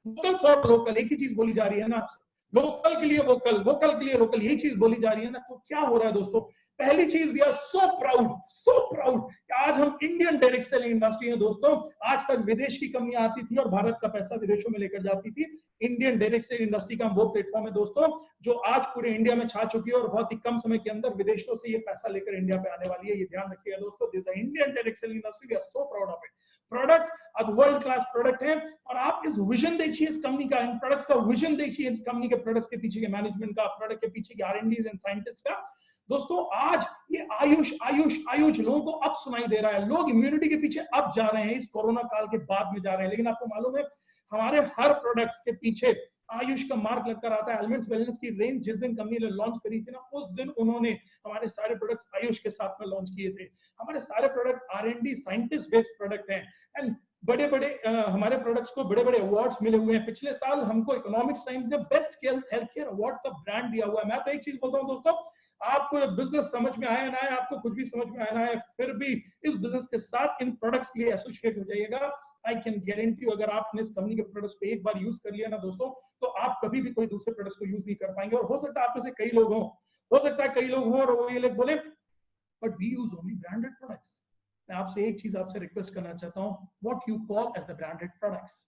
vocal for local, एक ही चीज बोली जा रही है ना आपसे, लोकल के लिए वोकल, वोकल के लिए लोकल, यही चीज बोली जा रही है ना। तो क्या हो रहा है दोस्तों? पहली चीज, वी आर सो प्राउड आज हम इंडियन डायरेक्ट सेलिंग इंडस्ट्री है दोस्तों। आज तक विदेश की कंपनियां आती थी और भारत का पैसा विदेशों में लेकर जाती थी। इंडियन डायरेक्ट सेलिंग इंडस्ट्री का वो प्लेटफॉर्म है दोस्तों जो आज पूरे इंडिया में छा चुकी है और बहुत ही कम समय के अंदर विदेशों से ये पैसा लेकर इंडिया पे आने वाली है। ये ध्यान रखिएगा दोस्तों, this is Indian direct selling industry, we are so proud of it. Products अब वर्ल्ड क्लास प्रोडक्ट है और आप इस विजन देखिए इस कंपनी का, इन प्रोडक्ट्स का विजन देखिए, इस कंपनी के प्रोडक्ट्स के पीछे के मैनेजमेंट का, प्रोडक्ट के पीछे के R&D एंड साइंटिस्ट का। दोस्तों आज ये आयुष लोगों को अब सुनाई दे रहा है। लोग इम्यूनिटी के पीछे अब जा रहे हैं, इस कोरोना काल के बाद में जा रहे हैं। लेकिन आपको मालूम है हमारे हर प्रोडक्ट्स के पीछे आयुष का मार्क लगकर आता है। एलिमेंट्स वेलनेस की रेंज जिस दिन कंपनी ने लॉन्च करी थी ना, उस दिन उन्होंने हमारे सारे प्रोडक्ट्स आयुष के साथ में लॉन्च किए थे। हमारे सारे product R&D scientist based product हैं। एंड बड़े बड़े हमारे प्रोडक्ट्स को बड़े बड़े अवार्ड्स मिले हुए हैं। पिछले साल हमको इकोनॉमिक्स टाइम्स ने बेस्ट हेल्थ केयर अवार्ड का ब्रांड दिया हुआ है। मैं तो एक चीज बोलता हूँ दोस्तों, आपको बिजनेस समझ में आया ना आए, आपको कुछ भी समझ में आया ना आए, फिर भी इस बिजनेस के साथ इन प्रोडक्ट्स के लिए एसोसिएट हो जाइएगा। आई कैन गारंटी यू, अगर आपने इस कंपनी के प्रोडक्ट्स को एक बार यूज कर लिया ना दोस्तों, तो आप कभी भी कोई दूसरे प्रोडक्ट्स को यूज नहीं कर पाएंगे। और हो सकता है आप में से कई लोग हों, हो सकता है कई लोग हों और वो ये लोग बोले but we use only branded products. मैं आपसे एक चीज आपसे रिक्वेस्ट करना चाहता हूं, what you call as the branded products.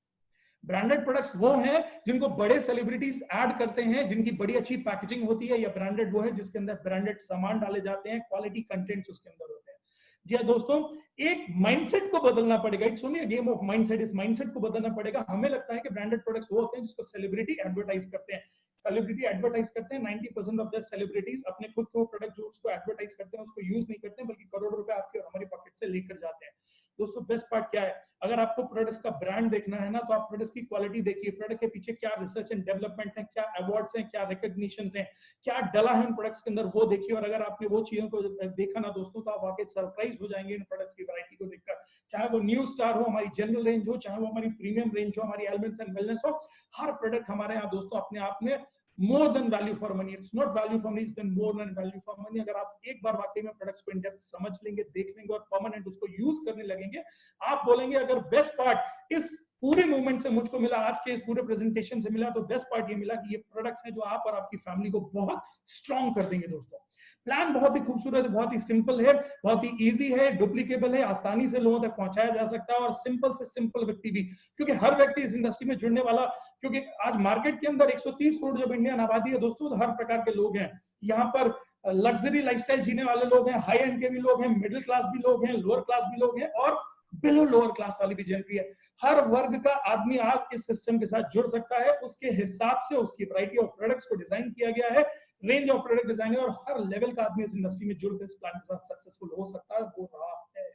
Branded products वो हैं जिनको बड़े सेलिब्रिटीज ऐड करते हैं, जिनकी बड़ी अच्छी पैकेजिंग होती है, या ब्रांडेड वो है जिसके अंदर ब्रांडेड सामान डाले जाते हैं, क्वालिटी कंटेंट्स उसके अंदर होते हैं। जी हाँ दोस्तों, एक माइंडसेट को बदलना पड़ेगा। It's only a game of mindset. इस माइंडसेट को बदलना पड़ेगा। हमें लगता है कि ब्रांडेड प्रोडक्ट्स वो होते हैं जिसको सेलिब्रिटी एडवर्टाइज करते हैं। सेलिब्रिटी एडवर्टाइज करते हैं, 90% ऑफ द सेलिब्रिटीज अपने खुद को प्रोडक्ट जो उसको एडवर्टाइज करते हैं उसको यूज नहीं करते हैं, बल्कि करोड़ों रुपए आपके और हमारी पॉकेट से लेकर जाते हैं। दोस्तों बेस्ट पार्ट क्या है, अगर आपको प्रोडक्ट्स का ब्रांड देखना है ना, तो आप प्रोडक्ट्स की क्वालिटी देखिए, प्रोडक्ट के पीछे क्या रिसर्च एंड डेवलपमेंट है, क्या अवार्ड्स हैं, क्या रिकॉग्निशंस हैं, क्या डला है इन प्रोडक्ट्स के अंदर, वो देखिए। और अगर आपने वो चीजों को देखा ना दोस्तों, तो आप वाकई सरप्राइज हो जाएंगे इन प्रोडक्ट्स की वैरायटी को देखकर। चाहे वो न्यू स्टार हो, हमारी जनरल रेंज हो, चाहे वो हमारी प्रीमियम रेंज हो, हमारी एलिमेंट्स एंड वेलनेस हो, हर प्रोडक्ट हमारे यहाँ दोस्तों अपने आप में more than value for money. It's not value for money, it's then more than value for money. अगर आप एक बार वाकई में प्रोडक्ट्स को इन डेप्थ समझ लेंगे, देख लेंगे और परमानेंट उसको यूज करने लगेंगे, आप बोलेंगे अगर बेस्ट पार्ट इस पूरे मूवमेंट से मुझको मिला, आज के इस पूरे प्रेजेंटेशन से मिला, तो बेस्ट पार्ट ये मिला कि ये प्रोडक्ट्स हैं जो आप और आपकी फैमिली को बहुत स्ट्रॉन्ग कर देंगे। दोस्तों प्लान बहुत ही खूबसूरत है, बहुत ही सिंपल है, बहुत ही इजी है, डुप्लीकेबल है, आसानी से लोगों तक पहुंचाया जा सकता है, और सिंपल से सिंपल व्यक्ति भी, क्योंकि हर व्यक्ति इस इंडस्ट्री में जुड़ने वाला, क्योंकि आज मार्केट के अंदर 130 करोड़ जब इंडियन आबादी है दोस्तों, तो हर प्रकार के लोग हैं यहाँ पर। लग्जरी लाइफस्टाइल जीने वाले लोग हैं, हाई एंड के भी लोग हैं, मिडिल क्लास भी लोग हैं, लोअर क्लास भी लोग हैं, और बिलो लोअर क्लास वाली भी जनरेशन है। हर वर्ग का आदमी आज इस सिस्टम के साथ जुड़ सकता है। उसके हिसाब से उसकी वैरायटी ऑफ प्रोडक्ट्स को डिजाइन किया गया है, रेंज ऑफ प्रोडक्ट डिजाइन है, और हर लेवल का आदमी इस इंडस्ट्री में जुड़कर इस प्लान के साथ सक्सेसफुल हो सकता है, वो रहा है।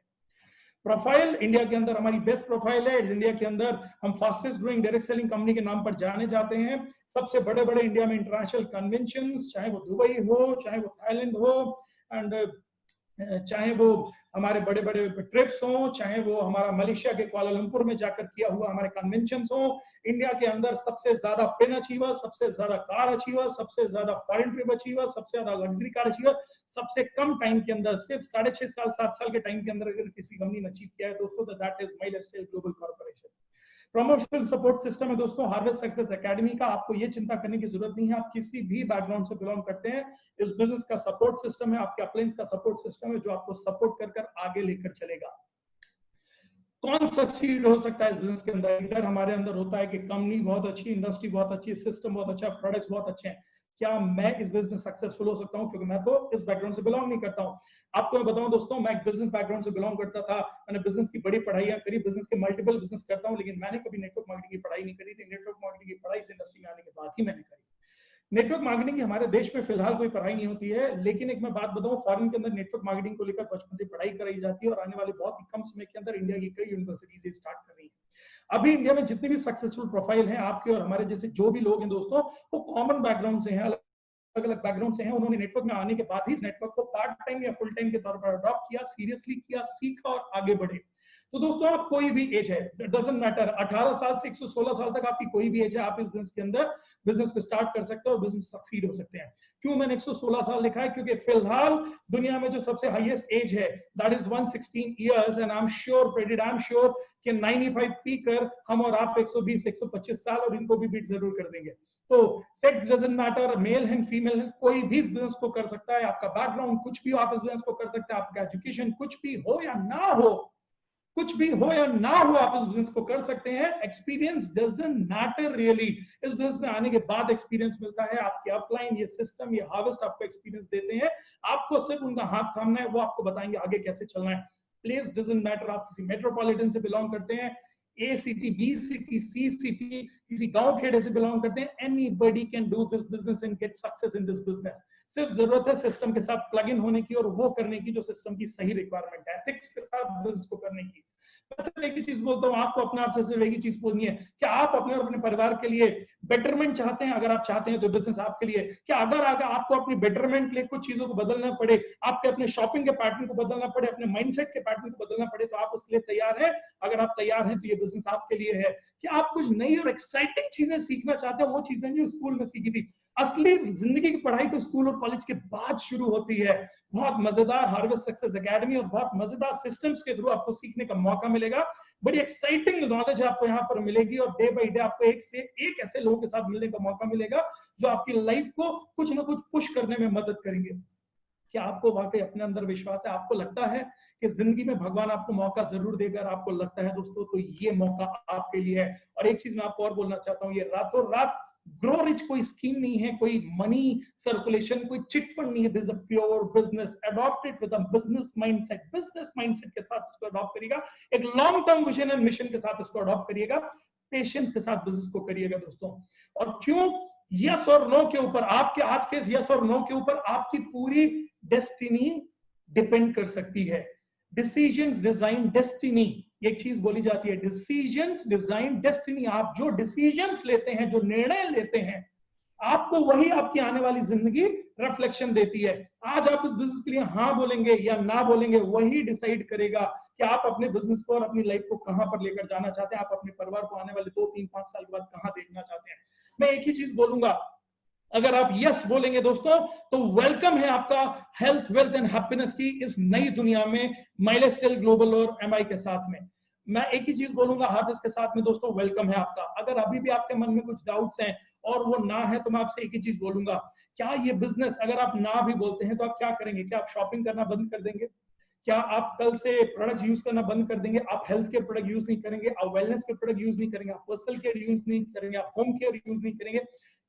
प्रोफाइल इंडिया के अंदर हमारी बेस्ट प्रोफाइल है। इंडिया के अंदर हम fastest growing direct selling company के नाम पर जाने जाते हैं। सबसे बड़े बड़े इंडिया में इंटरनेशनल कन्वेंशंस, चाहे वो दुबई हो, चाहे वो थाईलैंड हो, एंड चाहे वो हमारे बड़े बड़े ट्रिप्स हो, चाहे वो हमारा मलेशिया के कुआलालंपुर में जाकर किया हुआ हमारे कन्वेंशंस हो, इंडिया के अंदर सबसे ज्यादा पिन अचीवर, सबसे ज्यादा कार अचीवर, सबसे ज्यादा फॉरेन ट्रिप अचीवर, सबसे ज्यादा लग्जरी कार अचीवर, सबसे कम टाइम के अंदर, सिर्फ 6.5 साल 7 साल के टाइम के अंदर अगर किसी कंपनी ने अचीव किया है दोस्तों, तो that is my lifestyle global corporation. Promotional support system है दोस्तों हार्वेस्ट सक्सेस एकेडमी का। आपको ये चिंता करने की जरूरत नहीं है, आप किसी भी बैकग्राउंड से बिलोंग करते हैं, इस बिजनेस का सपोर्ट सिस्टम है, आपके अपलाइंस का सपोर्ट सिस्टम है, जो आपको सपोर्ट कर कर आगे लेकर चलेगा। कौन सक्सीड हो सकता है इस बिजनेस के अंदर? इधर हमारे अंदर होता है कि कंपनी बहुत अच्छी, इंडस्ट्री बहुत अच्छी, सिस्टम बहुत अच्छा, प्रोडक्ट्स बहुत अच्छे हैं, क्या मैं इस बिजनेस सक्सेसफुल हो सकता हूं? क्योंकि मैं तो इस बैकग्राउंड से बिलोंग नहीं करता हूं। आपको मैं बताऊं दोस्तों, मैं एक बिजनेस बैकग्राउंड से बिलोंग करता था, मैंने बिजनेस की बड़ी पढ़ाइयां करी, बिजनेस के मल्टीपल बिजनेस करता हूं, लेकिन मैंने कभी नेटवर्क मार्केटिंग की पढ़ाई नहीं करी थी। नेटवर्क मार्केटिंग की पढ़ाई इस इंडस्ट्री में आने के बाद ही मैंने करी। नेटवर्क मार्केटिंग की हमारे देश में फिलहाल कोई पढ़ाई नहीं होती है, लेकिन एक मैं बात बताऊं, फॉरेन के अंदर नेटवर्क मार्केटिंग को लेकर बचपन से पढ़ाई कराई जाती है, और आने वाले बहुत ही कम समय के अंदर इंडिया की कई यूनिवर्सिटीज स्टार्ट कर रही है। अभी इंडिया में जितनी भी सक्सेसफुल प्रोफाइल हैं आपके और हमारे जैसे जो भी लोग हैं दोस्तों, वो कॉमन बैकग्राउंड से हैं, अलग अलग बैकग्राउंड से हैं। उन्होंने नेटवर्क में आने के बाद ही इस नेटवर्क को पार्ट टाइम या फुल टाइम के तौर पर अडॉप्ट किया, सीरियसली किया, सीखा और आगे बढ़े। तो दोस्तों आप कोई भी एज है, डजंट मैटर, 18 साल से 116 साल तक आपकी कोई भी एज है, आप इस बिजनेस के अंदर बिजनेस को स्टार्ट कर सकते हैं और बिजनेस सक्सीड हो सकते हैं। क्यों मैंने 116 साल लिखा है? क्योंकि फिलहाल दुनिया में जो सबसे हाईएस्ट एज है that is 116 years, and I am sure प्रेडिड, आई एम श्योर कि 95 पी कर हम और आप 120 125 साल और इनको भी बीट जरूर कर देंगे। तो सेक्स डजंट मैटर, मेल है फीमेल है, कोई भी इस बिजनेस को कर सकता है। आपका बैकग्राउंड कुछ भी हो, आप इस बिजनेस को कर सकते हैं। आपका एजुकेशन कुछ भी हो या ना हो, कुछ भी हो या ना हो, आप इस बिजनेस को कर सकते हैं। एक्सपीरियंस डजंट मैटर रियली, इस बिजनेस में आने के बाद एक्सपीरियंस मिलता है। आपके अपलाइन, ये सिस्टम, ये हार्वेस्ट आपको एक्सपीरियंस देते हैं। आपको सिर्फ उनका हाथ थामना है, वो आपको बताएंगे आगे कैसे चलना है। प्लेस डजंट मैटर, आप किसी मेट्रोपॉलिटन से बिलोंग करते हैं, ए सिटी, बी सिटी, सी सिटी, किसी गांव खेड़े से बिलोंग करते हैं, anybody can do this business and get success in this business. सिर्फ जरूरत है सिस्टम के साथ प्लग इन होने की और वो करने की जो सिस्टम की सही रिक्वायरमेंट है, एथिक्स के साथ बिजनेस को करने की। मैं सिर्फ एक ही चीज बोलता हूँ आपको, अपने आप से सिर्फ एक ही चीज बोलनी है कि आप अपने और अपने परिवार के लिए बेटरमेंट चाहते हैं। अगर आप चाहते हैं तो बिजनेस आपके लिए। क्या अगर आपको अपनी बेटरमेंट के लिए कुछ चीजों को बदलना पड़े, आपके अपने शॉपिंग के पैटर्न को बदलना पड़े, अपने माइंडसेट के पैटर्न को बदलना पड़े, तो आप उसके लिए तैयार हैं? अगर आप तैयार हैं तो ये बिजनेस आपके लिए है। कि आप कुछ नई और एक्साइटिंग चीजें सीखना चाहते हैं, वो चीजें जो स्कूल में सीखी थी। असली जिंदगी की पढ़ाई तो स्कूल और कॉलेज के बाद शुरू होती है। बहुत मजेदार हार्वेस्ट सक्सेस एकेडमी और बहुत मजेदार सिस्टम्स के थ्रू आपको सीखने का मौका मिलेगा। बड़ी एक्साइटिंग नॉलेज आपको यहाँ पर मिलेगी और डे बाय डे आपको एक से एक ऐसे लोगों के साथ मिलने का मौका मिलेगा जो आपकी लाइफ को कुछ ना कुछ पुश करने में मदद करेंगे। क्या आपको वाकई अपने अंदर विश्वास है? आपको लगता है कि जिंदगी में भगवान आपको मौका जरूर देगा? आपको लगता है दोस्तों तो ये मौका आपके लिए है। और एक चीज मैं आपको और बोलना चाहता हूँ, ये रातों रात ग्रो रिच कोई स्कीम नहीं है, कोई मनी सर्कुलेशन, कोई चिट फंड नहीं है। This is a pure business, adopted with a business mindset. Business mindset के साथ इसको अडॉप्ट करिएगा, एक long term vision and mission के साथ इसको अडॉप्ट करिएगा, पेशेंस के साथ बिजनेस को करिएगा दोस्तों। और क्यों? यस और नो के ऊपर, आपके आज के यस और नो के ऊपर आपकी पूरी डेस्टिनी डिपेंड कर सकती है। डिसीजंस डिजाइन डेस्टिनी, एक चीज बोली जाती है, डिसीजंस डिजाइन डेस्टिनी। आप जो डिसीजंस लेते हैं, जो निर्णय लेते हैं, आपको वही आपकी आने वाली जिंदगी रिफ्लेक्शन देती है। आज आप इस बिजनेस के लिए हाँ बोलेंगे या ना बोलेंगे, वही डिसाइड करेगा कि आप अपने बिजनेस को और अपनी लाइफ को कहां पर लेकर जाना चाहते हैं, आप अपने परिवार को आने वाले 2, 3, 5 साल के बाद कहां देखना चाहते हैं। मैं एक ही चीज बोलूंगा, अगर आप यस बोलेंगे दोस्तों तो वेलकम है आपका हेल्थ, वेल्थ एंड हैप्पीनेस की इस नई दुनिया में, माइलस्टाइल ग्लोबल और एमआई के साथ में। मैं एक ही चीज बोलूंगा हार्वेस्ट के साथ में दोस्तों, वेलकम है आपका। अगर अभी भी आपके मन में कुछ डाउट्स हैं और वो ना है, तो मैं आपसे एक ही चीज बोलूंगा, क्या ये बिजनेस, अगर आप ना भी बोलते हैं तो आप क्या करेंगे? क्या आप शॉपिंग करना बंद कर देंगे? क्या आप कल से प्रोडक्ट यूज करना बंद कर देंगे? आप हेल्थ के प्रोडक्ट यूज नहीं करेंगे, आप वेलनेस के प्रोडक्ट यूज नहीं करेंगे, आप पर्सनल केयर यूज नहीं करेंगे, आप होम केयर यूज नहीं करेंगे?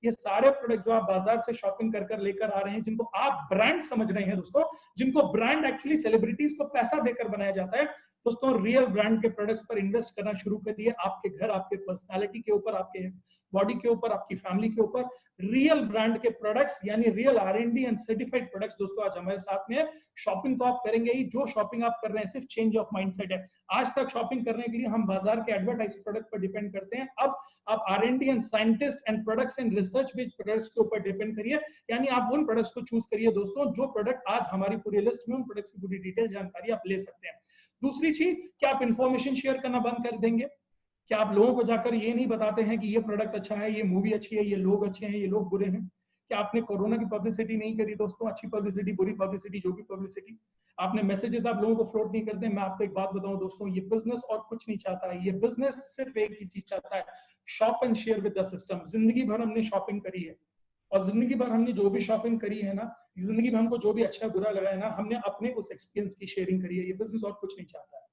ये सारे प्रोडक्ट जो आप बाजार से शॉपिंग कर कर लेकर आ रहे हैं, जिनको आप ब्रांड समझ रहे हैं दोस्तों, जिनको ब्रांड एक्चुअली सेलिब्रिटीज को पैसा देकर बनाया जाता है दोस्तों, रियल ब्रांड के प्रोडक्ट्स पर इन्वेस्ट करना शुरू करिए। आपके घर, आपके पर्सनालिटी के ऊपर, आपके बॉडी के ऊपर, आपकी फैमिली के ऊपर रियल ब्रांड के प्रोडक्ट्स यानी real R&D and certified products दोस्तों आज हमारे साथ में है। शॉपिंग तो आप करेंगे ही, जो शॉपिंग आप कर रहे हैं सिर्फ चेंज ऑफ माइंडसेट है। आज तक शॉपिंग करने के लिए हम बाजार के एडवर्टाइज प्रोडक्ट पर डिपेंड करते हैं, अब आप R&D and scientist and products and research based products के ऊपर डिपेंड करिए। यानी आप उन प्रोडक्ट्स को चूज करिए दोस्तों, जो प्रोडक्ट आज हमारी पूरी लिस्ट में, उन प्रोडक्ट्स की पूरी डिटेल जानकारी आप ले सकते हैं। दूसरी चीज, क्या आप इंफॉर्मेशन शेयर करना बंद कर देंगे? क्या आप लोगों को जाकर ये नहीं बताते हैं कि ये प्रोडक्ट अच्छा है, ये मूवी अच्छी है, ये लोग अच्छे हैं, ये लोग बुरे हैं? क्या आपने कोरोना की पब्लिसिटी नहीं करी दोस्तों? अच्छी पब्लिसिटी, बुरी पब्लिसिटी, जो भी पब्लिसिटी, आपने मैसेजेस आप लोगों को फ्लोट नहीं करते? मैं आपको एक बात बताऊं दोस्तों, ये बिजनेस और कुछ नहीं चाहता है। ये बिजनेस सिर्फ एक ही चीज चाहता है, shop and share with the system. जिंदगी भर हमने शॉपिंग करी है और जिंदगी भर हमने जो भी शॉपिंग करी है ना, जिंदगी में हमको जो भी अच्छा बुरा लगा है ना, हमने अपने उस एक्सपीरियंस की शेयरिंग करी है। ये बिजनेस और कुछ नहीं चाहता है।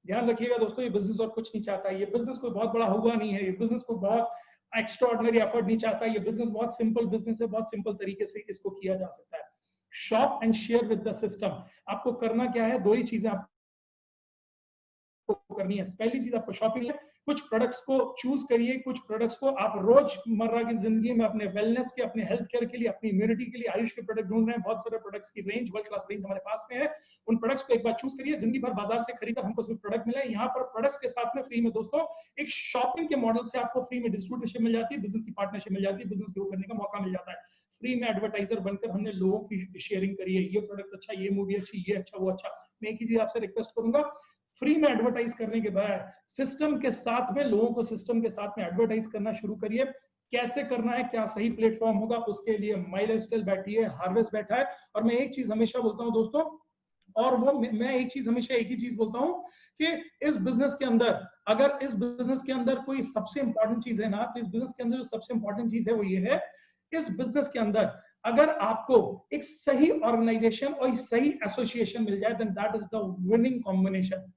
ध्यान रखिएगा दोस्तों, ये बिजनेस और कुछ नहीं चाहता है। ये बिजनेस कोई बहुत बड़ा हुआ नहीं है, ये बिजनेस को बहुत एक्स्ट्राऑर्डिनरी एफर्ट नहीं चाहता। ये बिजनेस बहुत सिंपल बिजनेस है, बहुत सिंपल तरीके से इसको किया जा सकता है। Shop and share with the system. आपको करना क्या है? दो ही चीजें आपको करनी है। पहली चीज, आपको शॉपिंग है, कुछ प्रोडक्ट्स को चूज करिए, कुछ प्रोडक्ट्स को आप रोजमर्रा की जिंदगी में अपने वेलनेस के, अपने हेल्थ केयर के लिए, अपनी इम्यूनिटी के लिए आयुष के प्रोडक्ट ढूंढ रहे हैं, बहुत सारे प्रोडक्ट्स की रेंज, वर्ल्ड क्लास रेंज हमारे पास में है। उन प्रोडक्ट्स को एक बार चूज करिए। जिंदगी भर बाजार से खरीदकर हमको सिर्फ प्रोडक्ट मिला है, यहाँ पर प्रोडक्ट्स के साथ में फ्री में दोस्तों एक शॉपिंग के मॉडल से आपको फ्री में डिस्ट्रीब्यूटरशिप मिल जाती है, बिजनेस की पार्टनरशिप मिल जाती है, बिजनेस ग्रो करने का मौका मिल जाता है। फ्री में एडवर्टाइजर बनकर हमने लोगों की शेयरिंग करी है, ये प्रोडक्ट अच्छा, ये मूवी अच्छी, ये अच्छा, वो अच्छा। मैं एक ही चीज आपसे रिक्वेस्ट करूंगा, फ्री में एडवर्टाइज करने के बाद सिस्टम के साथ में, लोगों को सिस्टम के साथ में एडवर्टाइज करना शुरू करिए। कैसे करना है, क्या सही प्लेटफॉर्म होगा, उसके लिए माइलस्टाइल बैठी है, हार्वेस्ट बैठा है। और मैं एक चीज हमेशा बोलता हूं दोस्तों, और वो मैं एक चीज हमेशा एक ही चीज बोलता हूं कि इस बिजनेस के अंदर, अगर इस बिजनेस के अंदर कोई सबसे इंपॉर्टेंट चीज है ना, तो इस बिजनेस के अंदर जो सबसे इंपॉर्टेंट चीज है वो ये है, इस बिजनेस के अंदर अगर आपको एक सही ऑर्गेनाइजेशन और सही एसोसिएशन मिल जाए, then that is the winning combination.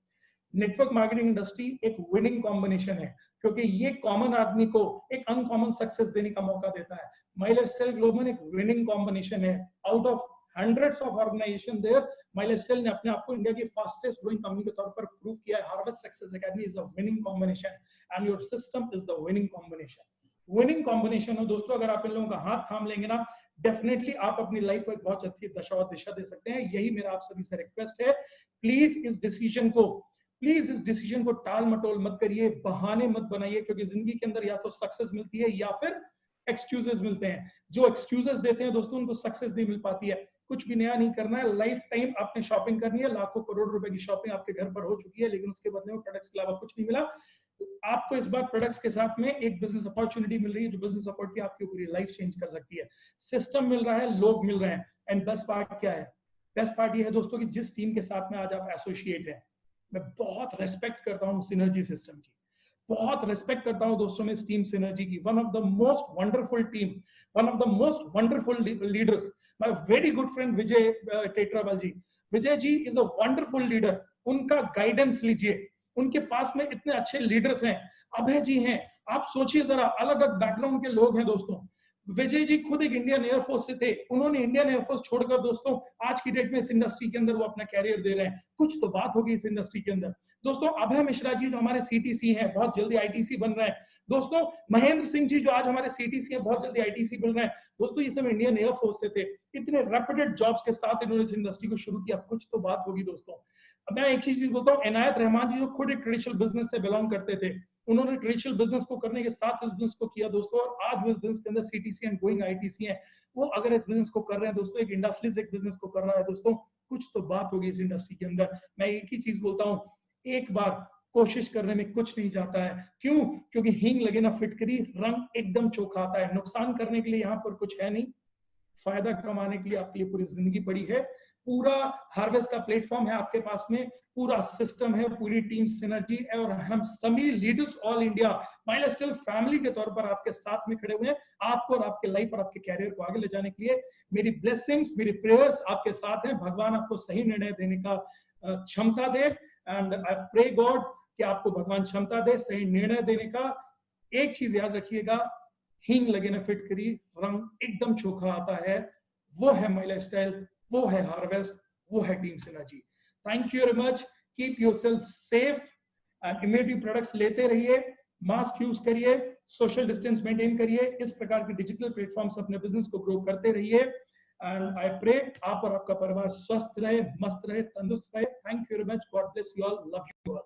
Network marketing industry एक विनिंग कॉम्बिनेशन है, क्योंकि ये कॉमन आदमी को एक अनकॉमन सक्सेस देने का मौका देता है। माइलस्टाइल ग्लोबल एक विनिंग कॉम्बिनेशन है। Out of hundreds of organisation there, Mylestyle ने अपने आप को इंडिया की फास्टेस्ट ग्रोइंग कंपनी के तौर पर प्रूव किया है। Harvest success academy is the winning combination and your system is the winning combination. Winning combination हो दोस्तों, अगर आप इन लोगों का हाथ थाम लेंगे ना, डेफिनेटली आप अपनी लाइफ को एक बहुत अच्छी दशा और दिशा दे सकते हैं। यही मेरा आप सभी से रिक्वेस्ट है, प्लीज इस डिसीजन को प्लीज इस डिसीजन को टाल मटोल मत करिए, बहाने मत बनाइए, क्योंकि जिंदगी के अंदर या तो सक्सेस मिलती है या फिर एक्सक्यूजेस मिलते हैं। जो एक्सक्यूजेस देते हैं दोस्तों, उनको सक्सेस नहीं मिल पाती है। कुछ भी नया नहीं करना है, लाइफ टाइम आपने शॉपिंग करनी है, लाखों करोड़ रुपए की शॉपिंग आपके घर पर हो चुकी है, लेकिन उसके बदले में प्रोडक्ट्स के अलावा कुछ नहीं मिला। आपको इस बार प्रोडक्ट्स के साथ में एक बिजनेस अपॉर्चुनिटी मिल रही है, जो बिजनेस अपॉर्चुनिटी आपकी पूरी लाइफ चेंज कर सकती है। सिस्टम मिल रहा है, लोग मिल रहे हैं, एंड बेस्ट पार्ट क्या है? बेस्ट पार्ट ये है दोस्तों कि जिस टीम के साथ में आज आप एसोसिएट हैं, मैं बहुत रेस्पेक्ट करता हूं सिनर्जी सिस्टम की, बहुत रेस्पेक्ट करता हूं दोस्तों में इस टीम सिनर्जी की। One of the most wonderful team, one of the most wonderful leaders, my very good friend Vijay Tetrawal ji. Vijay ji is a wonderful leader, उनका गाइडेंस लीजिए, उनके पास में इतने अच्छे लीडर्स हैं। अभय जी हैं, आप सोचिए जरा, अलग अलग बैकग्राउंड के लोग हैं दोस्तों। विजय जी खुद एक इंडियन एयरफोर्स से थे, उन्होंने इंडियन एयरफोर्स छोड़कर दोस्तों आज की डेट में इस इंडस्ट्री के अंदर वो अपना कैरियर दे रहे हैं। कुछ तो बात होगी इस इंडस्ट्री के अंदर दोस्तों। अभय मिश्रा जी जो हमारे सीटीसी हैं, बहुत जल्दी आईटीसी बन रहे हैं दोस्तों। महेंद्र सिंह जी जो आज हमारे सीटीसी हैं, बहुत जल्दी आईटीसी बन रहे हैं दोस्तों। ये सब इंडियन एयरफोर्स से थे, इतने रेपुटेड जॉब्स के साथ इन्होंने इस इंडस्ट्री को शुरू किया। कुछ तो बात होगी दोस्तों। अब मैं एक चीज बोलता हूँ, इनायत रहमान जी जो खुद एक ट्रेडिशनल बिजनेस से बिलोंग करते थे, उन्होंने ट्रेडिशनल बिजनेस को करने के साथ इस बिजनेस को किया दोस्तों, और आज वो इस बिजनेस के अंदर सीटीसी एंड गोइंग आईटीसी है। वो अगर इस बिजनेस को कर रहे हैं दोस्तों, एक इंडस्ट्रीज एक बिजनेस को कर रहा है दोस्तों, कुछ तो बात होगी इस इंडस्ट्री के अंदर। मैं एक ही चीज बोलता हूँ, एक बार कोशिश करने में कुछ नहीं जाता है। क्यों? क्योंकि हींग लगे ना फिटकरी, रंग एकदम चोखा आता है। नुकसान करने के लिए यहाँ पर कुछ है नहीं, फायदा कमाने के लिए आपके लिए पूरी जिंदगी पड़ी है। पूरा हार्वेस्ट का प्लेटफॉर्म है आपके पास में, पूरा सिस्टम है, पूरी टीम सिनर्जी है, और हम सभी leaders all India my lifestyle family के तौर पर आपके साथ में खड़े हुए हैं, आपको और आपके लाइफ और आपके कैरियर को आगे ले जाने के लिए। मेरी ब्लेसिंग्स, मेरी प्रेयर्स आपके साथ हैं। भगवान आपको सही निर्णय देने का क्षमता दे, एंड आई प्रे गॉड कि आपको भगवान क्षमता दे सही निर्णय देने का। एक चीज याद रखिएगा, हींग लगे ना फिटकरी, रंग एकदम चोखा आता है। वो है माई लाइफस्टाइल, वो है हार्वेस्ट, वो है team synergy. Thank you very much. Keep yourself safe and immunity products लेते रहिए, मास्क यूज करिए, सोशल डिस्टेंस मेंटेन करिए, इस प्रकार के डिजिटल प्लेटफॉर्म से अपने बिजनेस को ग्रो करते रहिए। एंड आई प्रे आप और आपका परिवार स्वस्थ रहे, मस्त रहे, तंदुरुस्त रहे। Thank you very much. God bless you all, love you all.